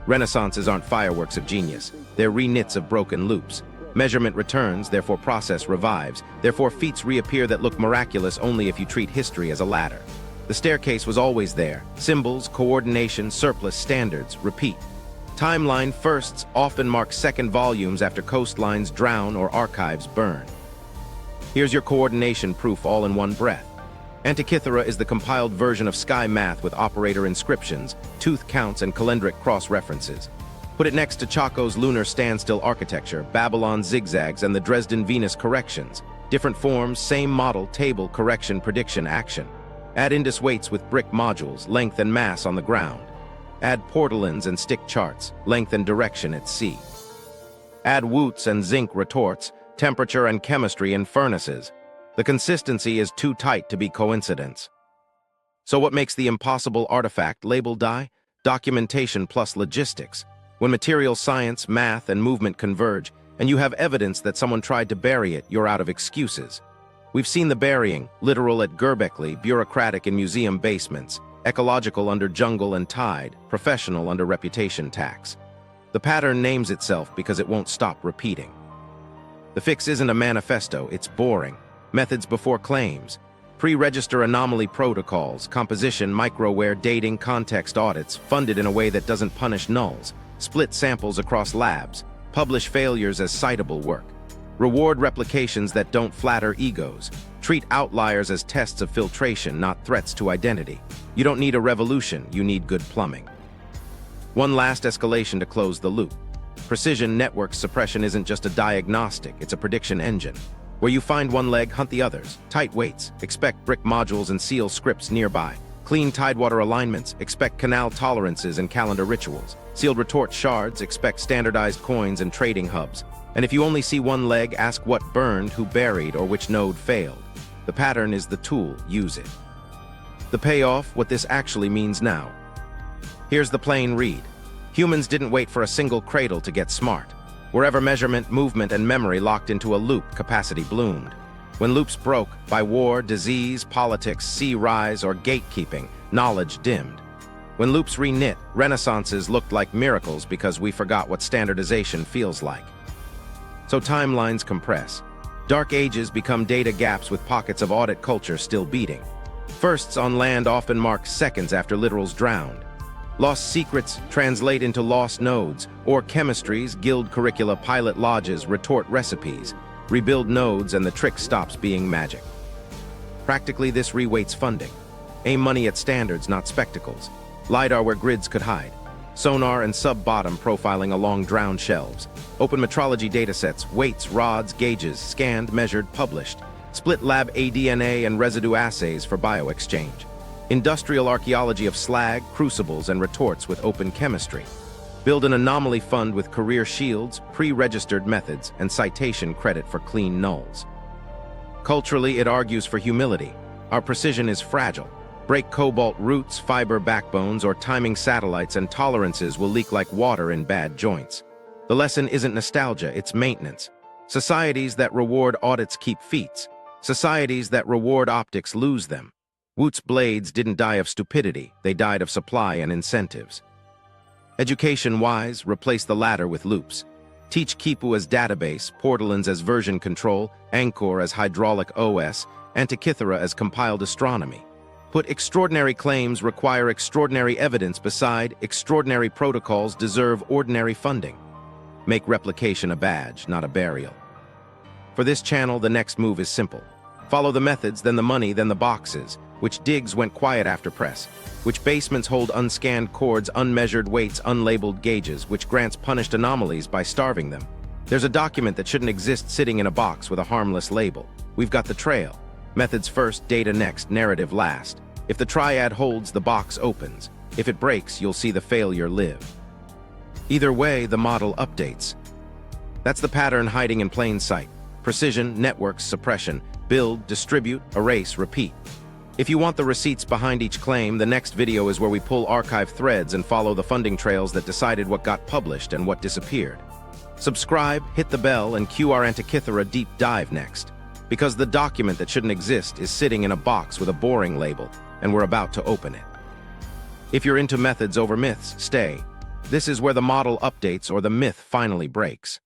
Renaissances aren't fireworks of genius. They're reknits of broken loops. Measurement returns, therefore process revives. Therefore feats reappear that look miraculous only if you treat history as a ladder. The staircase was always there. Symbols, coordination, surplus, standards, repeat. Timeline firsts often mark second volumes after coastlines drown or archives burn. Here's your coordination proof all in one breath. Antikythera is the compiled version of sky math with operator inscriptions, tooth counts, and calendric cross-references. Put it next to Chaco's lunar standstill architecture, Babylon zigzags, and the Dresden Venus corrections. Different forms, same model, table, correction, prediction, action. Add Indus weights with brick modules, length and mass on the ground. Add portolans and stick charts, length and direction at sea. Add woots and zinc retorts, temperature and chemistry in furnaces. The consistency is too tight to be coincidence. So what makes the impossible artifact label die? Documentation plus logistics. When material science, math, and movement converge, and you have evidence that someone tried to bury it, you're out of excuses. We've seen the burying, literal at Göbekli, bureaucratic in museum basements, ecological under jungle and tide, professional under reputation tax. The pattern names itself because it won't stop repeating. The fix isn't a manifesto, it's boring. Methods before claims. Pre-register anomaly protocols, composition, microware, dating, context audits, funded in a way that doesn't punish nulls. Split samples across labs. Publish failures as citable work. Reward replications that don't flatter egos. Treat outliers as tests of filtration, not threats to identity. You don't need a revolution, you need good plumbing. One last escalation to close the loop. Precision network suppression isn't just a diagnostic, it's a prediction engine. Where you find one leg, hunt the others. Tight weights, expect brick modules and seal scripts nearby. Clean tidewater alignments, expect canal tolerances and calendar rituals. Sealed retort shards, expect standardized coins and trading hubs. And if you only see one leg, ask what burned, who buried, or which node failed. The pattern is the tool, use it. The payoff, what this actually means now. Here's the plain read. Humans didn't wait for a single cradle to get smart. Wherever measurement, movement, and memory locked into a loop, capacity bloomed. When loops broke, by war, disease, politics, sea rise, or gatekeeping, knowledge dimmed. When loops reknit, renaissances looked like miracles because we forgot what standardization feels like. So timelines compress. Dark ages become data gaps with pockets of audit culture still beating. Firsts on land often mark seconds after literals drowned. Lost secrets translate into lost nodes, or chemistries, guild curricula, pilot lodges, retort recipes. Rebuild nodes and the trick stops being magic. Practically, this reweights funding. Aim money at standards, not spectacles. Lidar where grids could hide. Sonar and sub-bottom profiling along drowned shelves. Open metrology datasets, weights, rods, gauges, scanned, measured, published. Split lab ADNA and residue assays for bioexchange. Industrial archaeology of slag, crucibles, and retorts with open chemistry. Build an anomaly fund with career shields, pre-registered methods, and citation credit for clean nulls. Culturally, it argues for humility. Our precision is fragile. Break cobalt roots, fiber backbones, or timing satellites, and tolerances will leak like water in bad joints. The lesson isn't nostalgia, it's maintenance. Societies that reward audits keep feats. Societies that reward optics lose them. Woot's blades didn't die of stupidity, they died of supply and incentives. Education-wise, replace the latter with loops. Teach Quipu as database, portolans as version control, Angkor as hydraulic OS, Antikythera as compiled astronomy. Put extraordinary claims require extraordinary evidence beside extraordinary protocols deserve ordinary funding. Make replication a badge, not a burial. For this channel, the next move is simple. Follow the methods, then the money, then the boxes. Which digs went quiet after press, which basements hold unscanned cords, unmeasured weights, unlabeled gauges, which grants punished anomalies by starving them. There's a document that shouldn't exist sitting in a box with a harmless label. We've got the trail. Methods first, data next, narrative last. If the triad holds, the box opens. If it breaks, you'll see the failure live. Either way, the model updates. That's the pattern hiding in plain sight. Precision, networks, suppression, build, distribute, erase, repeat. If you want the receipts behind each claim, the next video is where we pull archive threads and follow the funding trails that decided what got published and what disappeared. Subscribe, hit the bell, and cue our Antikythera deep dive next. Because the document that shouldn't exist is sitting in a box with a boring label, and we're about to open it. If you're into methods over myths, stay. This is where the model updates or the myth finally breaks.